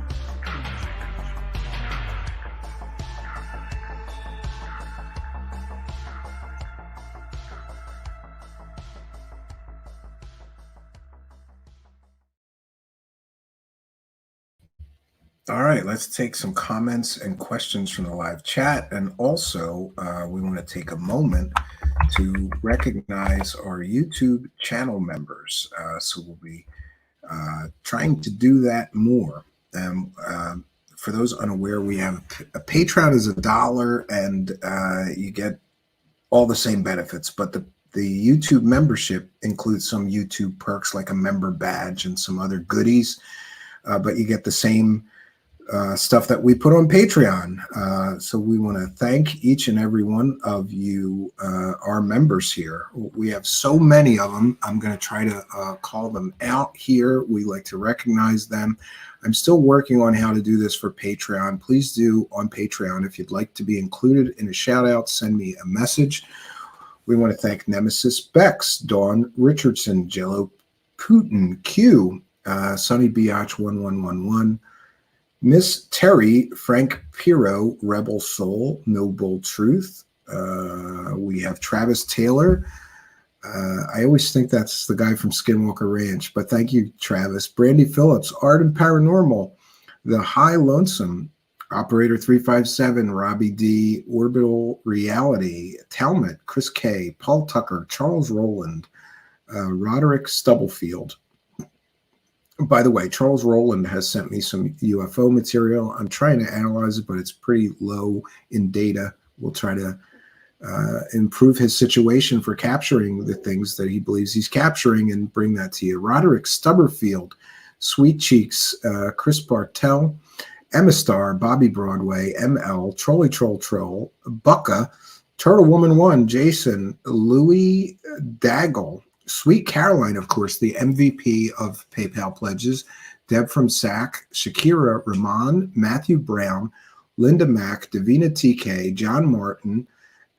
All right, let's take some comments and questions from the live chat. And also, we want to take a moment to recognize our YouTube channel members. So we'll be trying to do that more. For those unaware, we have a Patreon is $1 and you get all the same benefits, but the YouTube membership includes some YouTube perks like a member badge and some other goodies, but you get the same stuff that we put on Patreon. So we want to thank each and every one of you, our members here. We have so many of them. I'm going to try to call them out here. We like to recognize them. I'm still working on how to do this for Patreon. Please do on Patreon. If you'd like to be included in a shout out, send me a message. We want to thank Nemesis Bex, Dawn Richardson, Jello Putin, Q, Sonny Biatch 1111, Miss Terry, Frank Piro, Rebel Soul, Noble Truth. We have Travis Taylor. I always think that's the guy from Skinwalker Ranch, but thank you, Travis. Brandy Phillips, Art and Paranormal, The High Lonesome, Operator 357, Robbie D, Orbital Reality, Talmud, Chris K, Paul Tucker, Charles Rowland, Roderick Stubblefield. By the way, Charles Rowland has sent me some UFO material. I'm trying to analyze it, but it's pretty low in data. We'll try to improve his situation for capturing the things that he believes he's capturing and bring that to you. Roderick Stubberfield, Sweet Cheeks, Chris Bartell, Emma Star, Bobby Broadway, ML, Trolly Troll Troll, Bucka, Turtle Woman 1, Jason, Louis Daggle, Sweet Caroline, of course, the MVP of PayPal pledges, Deb from SAC, Shakira Rahman, Matthew Brown, Linda Mack, Davina TK, John Martin,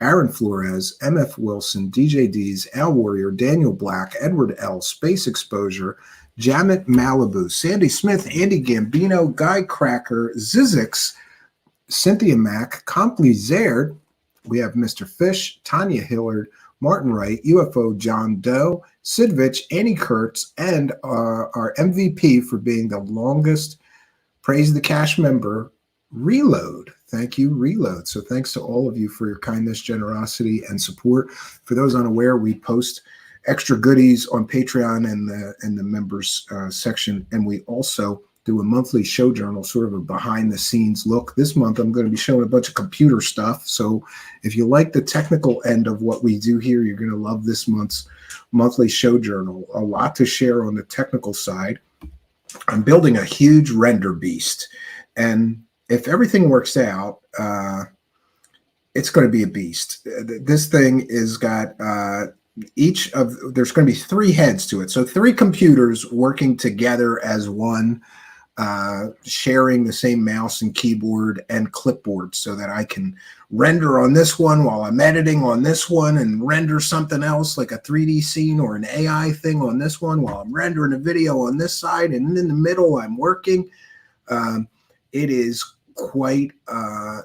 Aaron Flores, MF Wilson, DJ D's, Al Warrior, Daniel Black, Edward L, Space Exposure, Jamit Malibu, Sandy Smith, Andy Gambino, Guy Cracker, Zizix, Cynthia Mack, Comply Zaire. We have Mr. Fish, Tanya Hillard, Martin Wright, UFO John Doe, Sidvich, Annie Kurtz, and our MVP for being the longest Praise the Cash member, Reload. Thank you, Reload. So thanks to all of you for your kindness, generosity, and support. For those unaware, we post extra goodies on Patreon and the members section, and we also do a monthly show journal, sort of a behind-the-scenes look. This month, I'm going to be showing a bunch of computer stuff. So if you like the technical end of what we do here, you're going to love this month's monthly show journal. A lot to share on the technical side. I'm building a huge render beast. And if everything works out, it's going to be a beast. This thing is got there's going to be 3 heads to it. So 3 computers working together as one, sharing the same mouse and keyboard and clipboard so that I can render on this one while I'm editing on this one and render something else like a 3D scene or an AI thing on this one while I'm rendering a video on this side, and in the middle I'm working. It is quite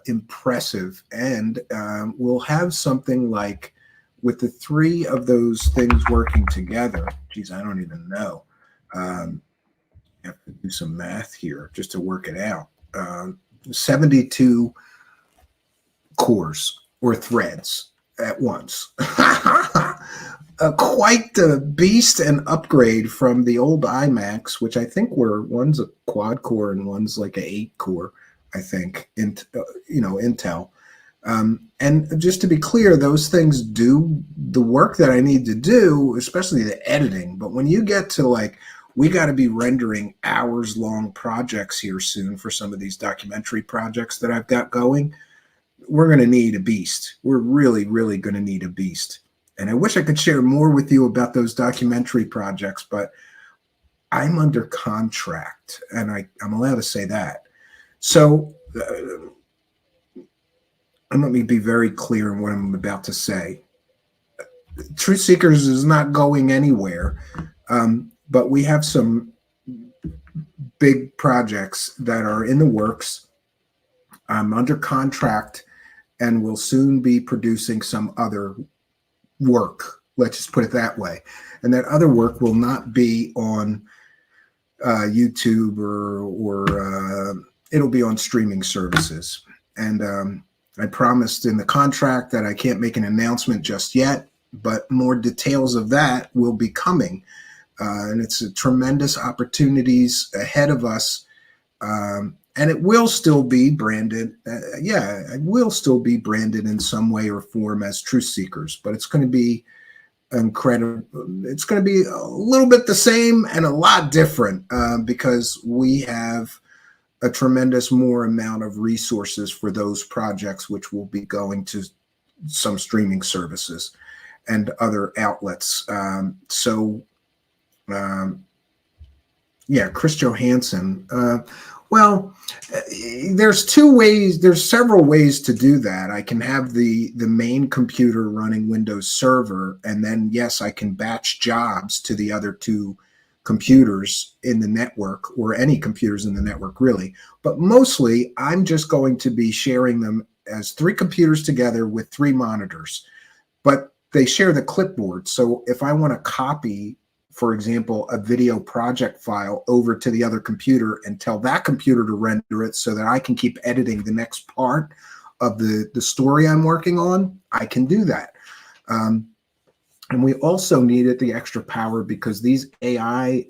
impressive, and we'll have something like, with the 3 of those things working together, geez, I don't even know. I have to do some math here just to work it out. 72 cores or threads at once. Quite the beast and upgrade from the old iMacs, which I think one's a quad core and one's like an 8 core, I think, Intel. And just to be clear, those things do the work that I need to do, especially the editing. But when you get to like, we got to be rendering hours long projects here soon for some of these documentary projects that I've got going. We're going to need a beast. We're really, really going to need a beast. And I wish I could share more with you about those documentary projects, but I'm under contract and I'm allowed to say that. So, and let me be very clear in what I'm about to say. Truthseekers is not going anywhere, but we have some big projects that are in the works. I'm under contract and will soon be producing some other work. Let's just put it that way. And that other work will not be on YouTube or it'll be on streaming services. And I promised in the contract that I can't make an announcement just yet, but more details of that will be coming. And it's a tremendous opportunities ahead of us. And it will still be branded. It will still be branded in some way or form as Truthseekers, but it's going to be incredible. It's going to be a little bit the same and a lot different because we have a tremendous more amount of resources for those projects, which will be going to some streaming services and other outlets. Chris Johansson. There's two ways. There's several ways to do that. I can have the main computer running Windows Server, and then yes, I can batch jobs to the other two computers in the network, or any computers in the network really. But mostly I'm just going to be sharing them as three computers together with three monitors, but they share the clipboard. So if I want to copy, for example, a video project file over to the other computer and tell that computer to render it so that I can keep editing the next part of the story I'm working on, I can do that. And we also needed the extra power because these AI,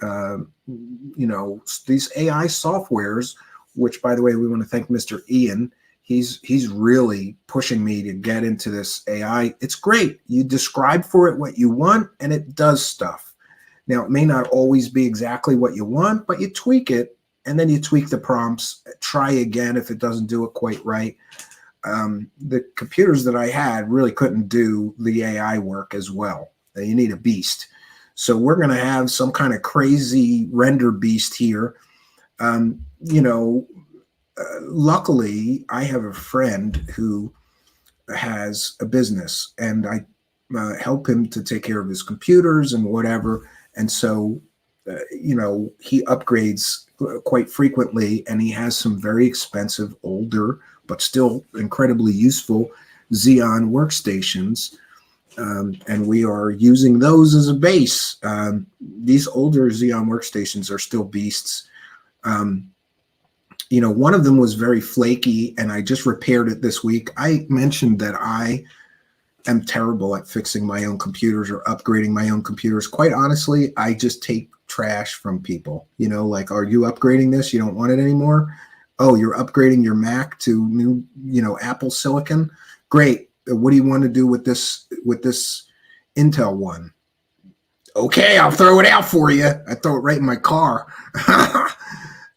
these AI softwares, which by the way, we want to thank Mr. Ian. He's really pushing me to get into this AI. It's great. You describe for it what you want and it does stuff. Now, it may not always be exactly what you want, but you tweak it and then you tweak the prompts, try again if it doesn't do it quite right. The computers that I had really couldn't do the AI work as well. You need a beast. So we're going to have some kind of crazy render beast here. Luckily, I have a friend who has a business and I help him to take care of his computers and whatever. And so, he upgrades quite frequently and he has some very expensive, older, but still incredibly useful Xeon workstations. And we are using those as a base. These older Xeon workstations are still beasts. One of them was very flaky and I just repaired it this week. I mentioned that I am terrible at fixing my own computers or upgrading my own computers. Quite honestly, I just take trash from people, like, are you upgrading this? You don't want it anymore? Oh, you're upgrading your Mac to new, Apple Silicon? Great. What do you want to do with this Intel one? Okay, I'll throw it out for you. I throw it right in my car.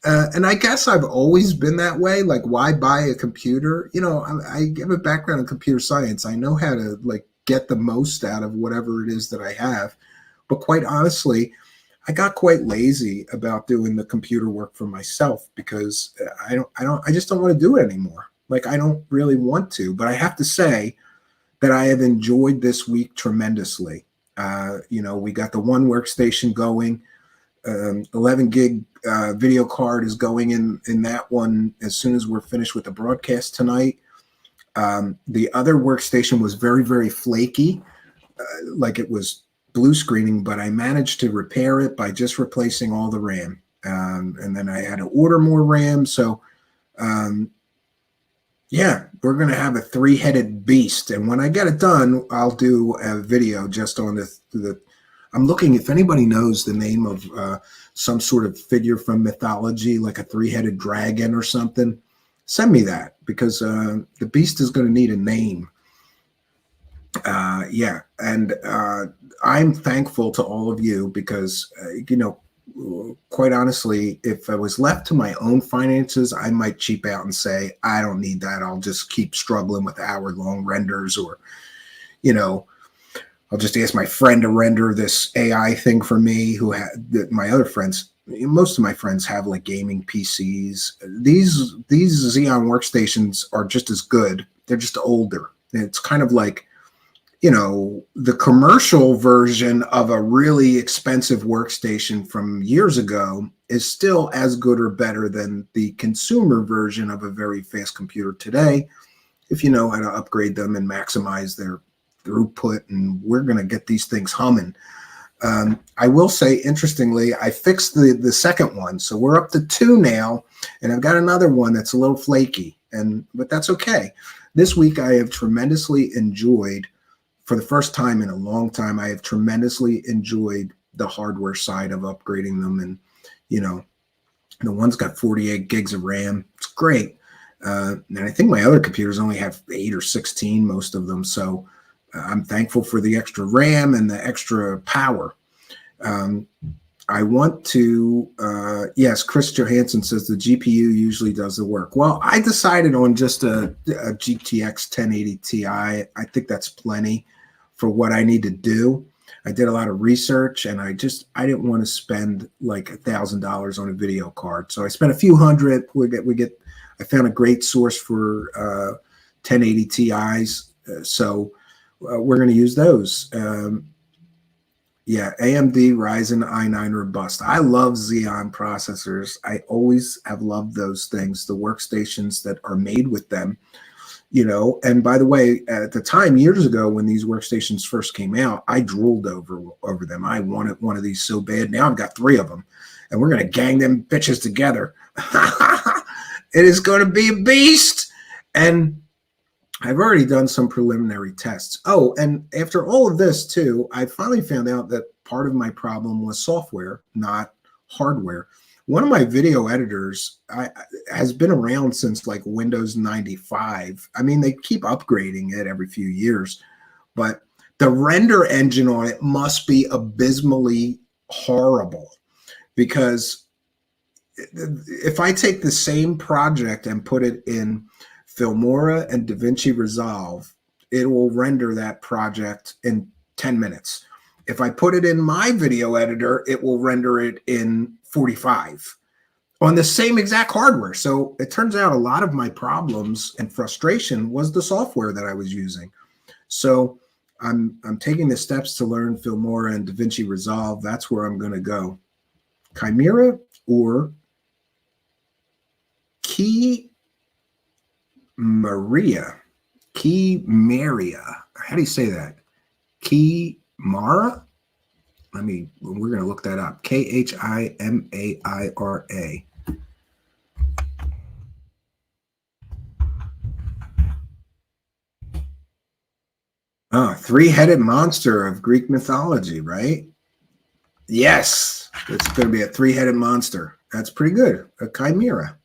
And I guess I've always been that way. Like, why buy a computer? I have a background in computer science. I know how to get the most out of whatever it is that I have. But quite honestly, I got quite lazy about doing the computer work for myself because I just don't want to do it anymore. I don't really want to, but I have to say that I have enjoyed this week tremendously. We got the one workstation going, 11 gig video card is going in that one as soon as we're finished with the broadcast tonight. The other workstation was very, very flaky, it was blue screening, but I managed to repair it by just replacing all the RAM. And then I had to order more RAM. So, we're going to have a three-headed beast. And when I get it done, I'll do a video just on the I'm looking, if anybody knows the name of some sort of figure from mythology, like a three-headed dragon or something, send me that because the beast is going to need a name. Yeah, and I'm thankful to all of you because, quite honestly, if I was left to my own finances, I might cheap out and say, I don't need that. I'll just keep struggling with hour-long renders, or, I'll just ask my friend to render this AI thing for me. My other friends, most of my friends have like gaming PCs. These Xeon workstations are just as good. They're just older. It's kind of like, the commercial version of a really expensive workstation from years ago is still as good or better than the consumer version of a very fast computer today, if you know how to upgrade them and maximize their throughput. And we're going to get these things humming. I will say, interestingly, I fixed the second one, so we're up to 2 now, and I've got another one that's a little flaky, but that's okay. This week I have tremendously enjoyed, for the first time in a long time, I have tremendously enjoyed the hardware side of upgrading them. And, the one's got 48 gigs of RAM. It's great. And I think my other computers only have 8 or 16, most of them. So I'm thankful for the extra RAM and the extra power. I want to, yes, Chris Johansson says the GPU usually does the work. Well, I decided on just a GTX 1080 Ti. I think that's plenty for what I need to do. I did a lot of research, and I didn't want to spend like $1,000 on a video card. So I spent a few hundred. I found a great source for 1080 Ti's. So we're going to use those. Yeah, AMD Ryzen i9 Robust. I love Xeon processors. I always have loved those things, the workstations that are made with them. And by the way, at the time, years ago, when these workstations first came out, I drooled over them. I wanted one of these so bad. Now I've got 3 of them, and we're going to gang them bitches together. It is going to be a beast. And I've already done some preliminary tests. Oh, and after all of this, too, I finally found out that part of my problem was software, not hardware. One of my video editors has been around since like Windows 95. I mean, they keep upgrading it every few years, but the render engine on it must be abysmally horrible, because if I take the same project and put it in Filmora and DaVinci Resolve, it will render that project in 10 minutes. If I put it in my video editor, it will render it in 45 on the same exact hardware. So it turns out a lot of my problems and frustration was the software that I was using. So I'm taking the steps to learn Filmora and DaVinci Resolve. That's where I'm going to go. Chimera or Maria. How do you say that? Mara? We're going to look that up. Khimaira. Oh, 3-headed monster of Greek mythology, right? Yes, it's going to be a 3-headed monster. That's pretty good. A chimera.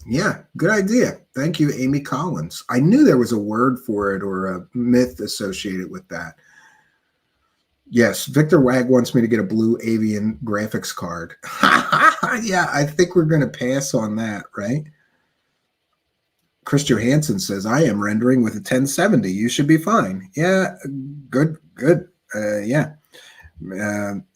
Yeah, good idea. Thank you, Amy Collins. I knew there was a word for it or a myth associated with that. Yes, Victor Wag wants me to get a blue avian graphics card. Yeah, I think we're going to pass on that, right? Chris Johansson says, I am rendering with a 1070. You should be fine. Yeah, good. Yeah.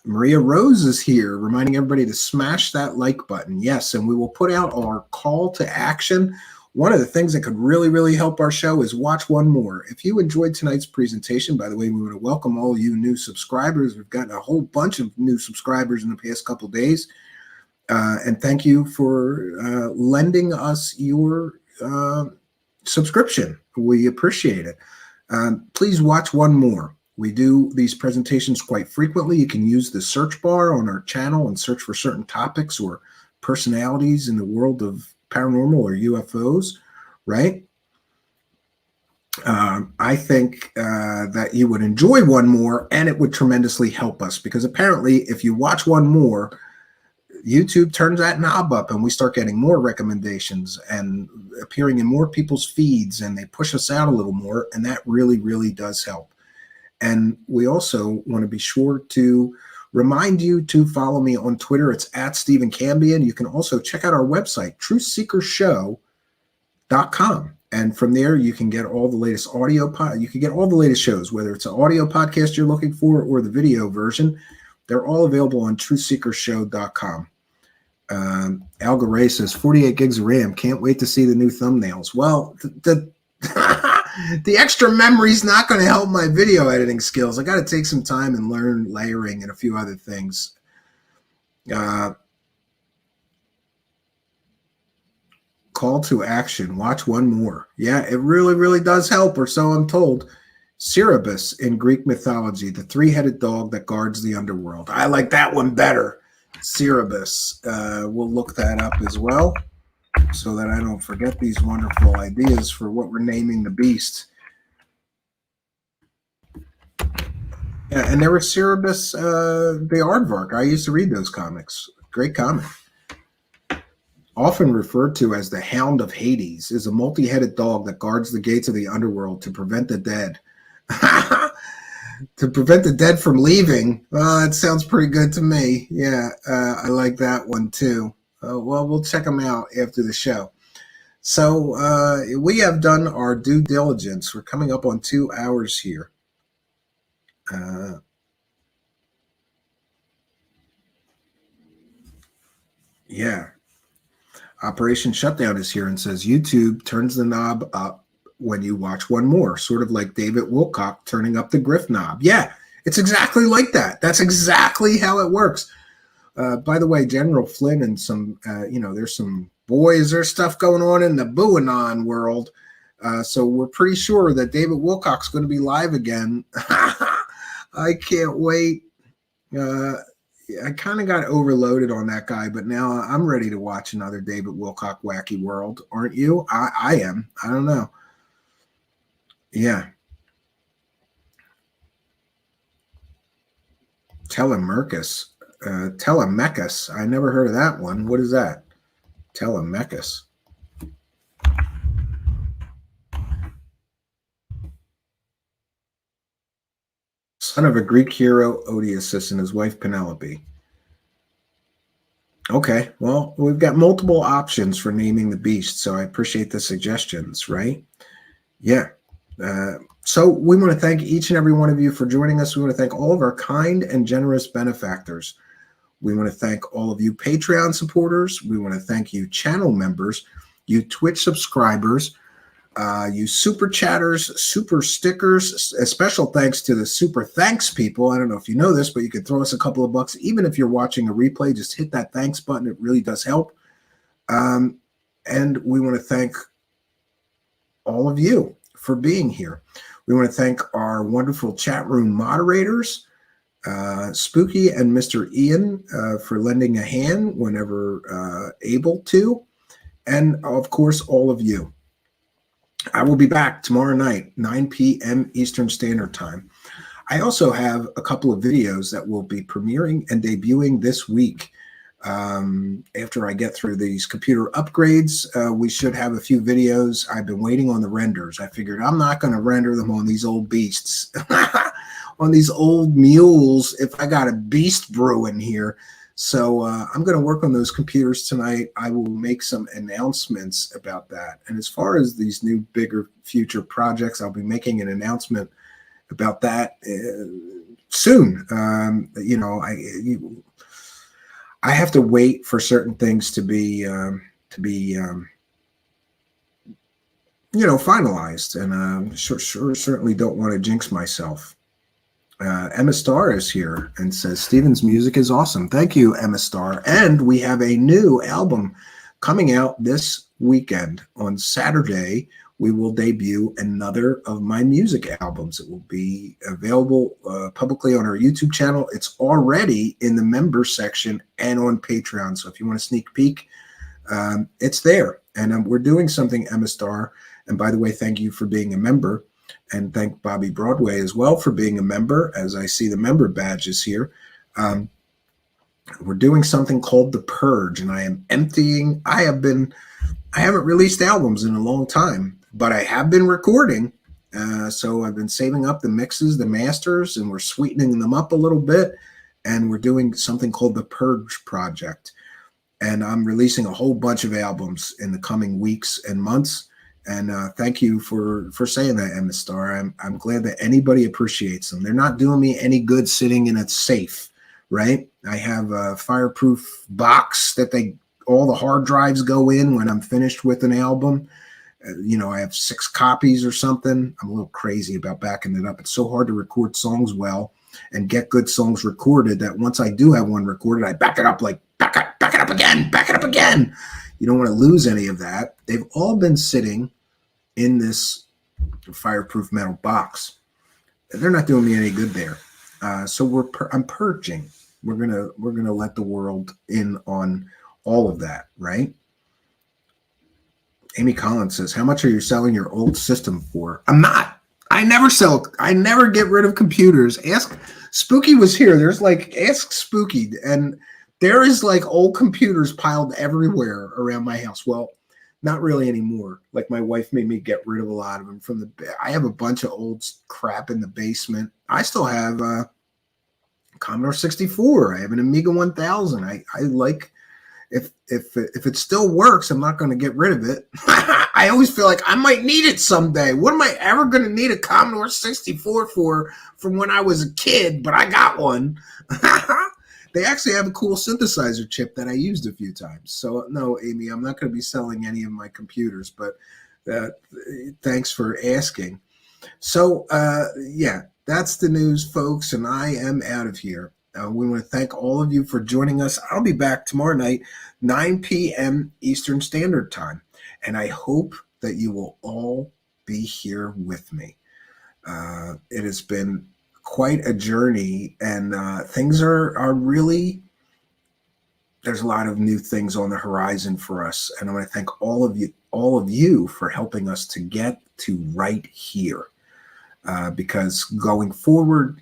Maria Rose is here, reminding everybody to smash that like button. Yes, and we will put out our call to action. One of the things that could really, really help our show is watch one more. If you enjoyed tonight's presentation, by the way, we want to welcome all you new subscribers. We've gotten a whole bunch of new subscribers in the past couple of days. And thank you for lending us your subscription. We appreciate it. Please watch one more. We do these presentations quite frequently. You can use the search bar on our channel and search for certain topics or personalities in the world of paranormal or UFOs, right? I think that you would enjoy one more, and it would tremendously help us, because apparently if you watch one more, YouTube turns that knob up and we start getting more recommendations and appearing in more people's feeds, and they push us out a little more, and that really, really does help. And we also want to be sure to remind you to follow me on Twitter. It's at Stephen Cambion. You can also check out our website, truthseekershow.com. And from there, you can get all the latest you can get all the latest shows, whether it's an audio podcast you're looking for or the video version. They're all available on truthseekershow.com. Al Garay says 48 gigs of RAM. Can't wait to see the new thumbnails. Well, the extra memory is not going to help my video editing skills. I got to take some time and learn layering and a few other things. Call to action. Watch one more. Yeah, it really, really does help, or so I'm told. Cerberus in Greek mythology, the three-headed dog that guards the underworld. I like that one better. Cerberus. We'll look that up as well so that I don't forget these wonderful ideas for what we're naming the beast. Yeah, and there was Cerberus, the Aardvark. I used to read those comics. Great comic. Often referred to as the Hound of Hades, is a multi-headed dog that guards the gates of the underworld to prevent the dead. To prevent the dead from leaving. Well, that sounds pretty good to me. Yeah, I like that one too. Well, we'll check them out after the show. So we have done our due diligence. We're coming up on 2 hours here. Yeah. Operation Shutdown is here and says YouTube turns the knob up when you watch one more, sort of like David Wilcock turning up the Griff knob. Yeah, it's exactly like that. That's exactly how it works. By the way, General Flynn and some, there's some boys, there's stuff going on in the Buanon world. So we're pretty sure that David Wilcock's going to be live again. I can't wait. I kind of got overloaded on that guy, but now I'm ready to watch another David Wilcock wacky world. Aren't you? I am. I don't know. Yeah. Telemachus. Telemachus. I never heard of that one. What is that? Telemachus. Son of a Greek hero, Odysseus, and his wife Penelope. Okay, well, we've got multiple options for naming the beast, so I appreciate the suggestions, right? Yeah. So we want to thank each and every one of you for joining us. We want to thank all of our kind and generous benefactors. We want to thank all of you Patreon supporters. We want to thank you channel members, you Twitch subscribers, you super chatters, super stickers. A special thanks to the super thanks people. I don't know if you know this, but you can throw us a couple of bucks. Even if you're watching a replay, just hit that thanks button. It really does help. And we want to thank all of you for being here. We want to thank our wonderful chat room moderators, Spooky and Mr. Ian, for lending a hand whenever able to. And of course, all of you. I will be back tomorrow night, 9 p.m. Eastern Standard Time. I also have a couple of videos that will be premiering and debuting this week. After I get through these computer upgrades, we should have a few videos. I've been waiting on the renders. I figured I'm not going to render them on these old beasts, on these old mules, if I got a beast brewing here. So I'm going to work on those computers tonight. I will make some announcements about that. And as far as these new, bigger future projects, I'll be making an announcement about that soon. I have to wait for certain things to be finalized, and certainly don't want to jinx myself. Emma Starr is here and says Steven's music is awesome. Thank you, Emma Starr. And we have a new album coming out this weekend. On Saturday, we will debut another of my music albums. It will be available publicly on our YouTube channel. It's already in the member section and on Patreon. So if you want a sneak peek, it's there. And we're doing something, Emma Starr. And by the way, thank you for being a member. And thank Bobby Broadway as well for being a member, as I see the member badges here. We're doing something called The Purge, and I am emptying. I haven't released albums in a long time, but I have been recording. So I've been saving up the mixes, the masters, and we're sweetening them up a little bit. And we're doing something called the Purge Project. And I'm releasing a whole bunch of albums in the coming weeks and months. And thank you for saying that, Emma Star. I'm glad that anybody appreciates them. They're not doing me any good sitting in a safe, right? I have a fireproof box that all the hard drives go in when I'm finished with an album. I have 6 copies or something. I'm a little crazy about backing it up. It's so hard to record songs well and get good songs recorded that once I do have one recorded, I back it up like back it up again. You don't want to lose any of that. They've all been sitting in this fireproof metal box. They're not doing me any good there. So I'm purging. We're gonna let the world in on all of that, right? Amy Collins says, "How much are you selling your old system for?" I'm not. I never get rid of computers. Ask Spooky was here. Ask Spooky, and there is like old computers piled everywhere around my house. Well, not really anymore. Like my wife made me get rid of a lot of them I have a bunch of old crap in the basement. I still have a Commodore 64. I have an Amiga 1000. I like if it still works, I'm not going to get rid of it. I always feel like I might need it someday. What am I ever going to need a Commodore 64 for from when I was a kid? But I got one. They actually have a cool synthesizer chip that I used a few times. So no, Amy, I'm not going to be selling any of my computers, but thanks for asking. So yeah, that's the news, folks, and I am out of here. We want to thank all of you for joining us. I'll be back tomorrow night, 9 p.m. Eastern Standard Time, and I hope that you will all be here with me. It has been quite a journey, and things are really, there's a lot of new things on the horizon for us, and I want to thank all of you for helping us to get to right here, because going forward,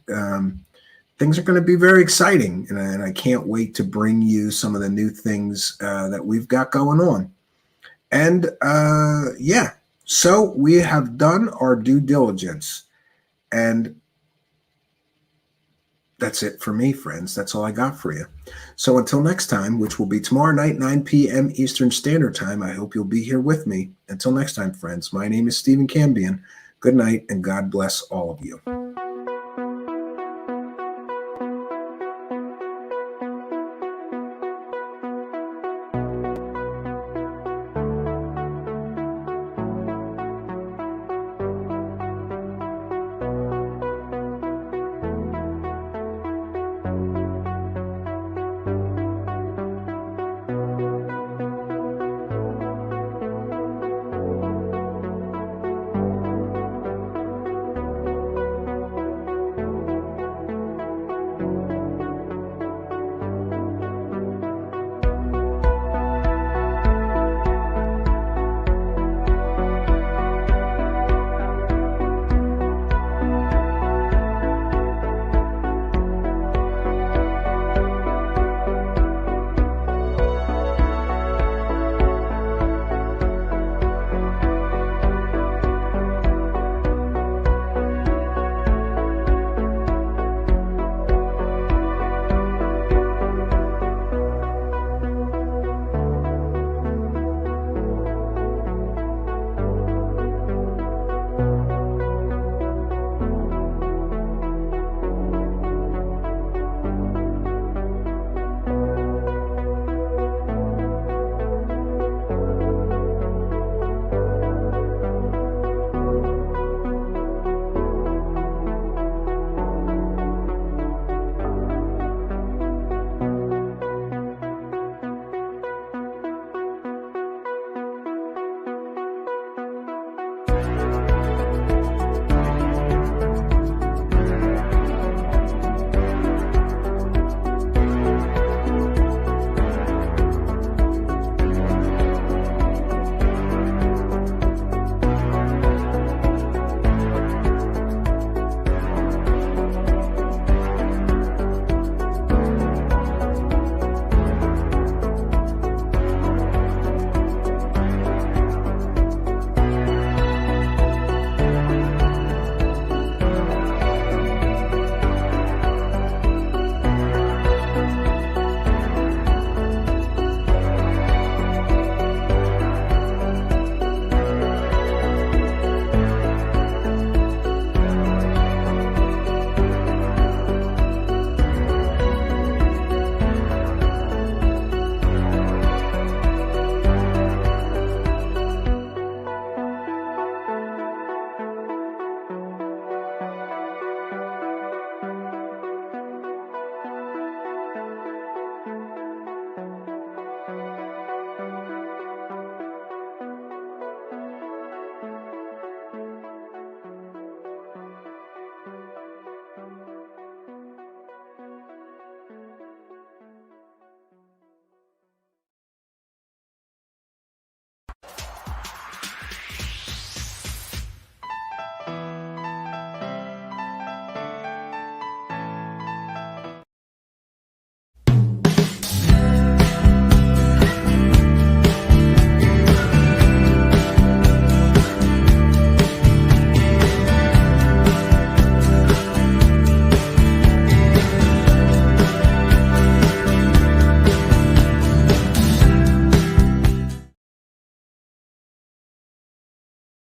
things are going to be very exciting, and I can't wait to bring you some of the new things that we've got going on. And yeah, so we have done our due diligence, and that's it for me, friends. That's all I got for you. So until next time, which will be tomorrow night, 9 p.m. Eastern Standard Time, I hope you'll be here with me. Until next time, friends, my name is Stephen Cambion. Good night, and God bless all of you.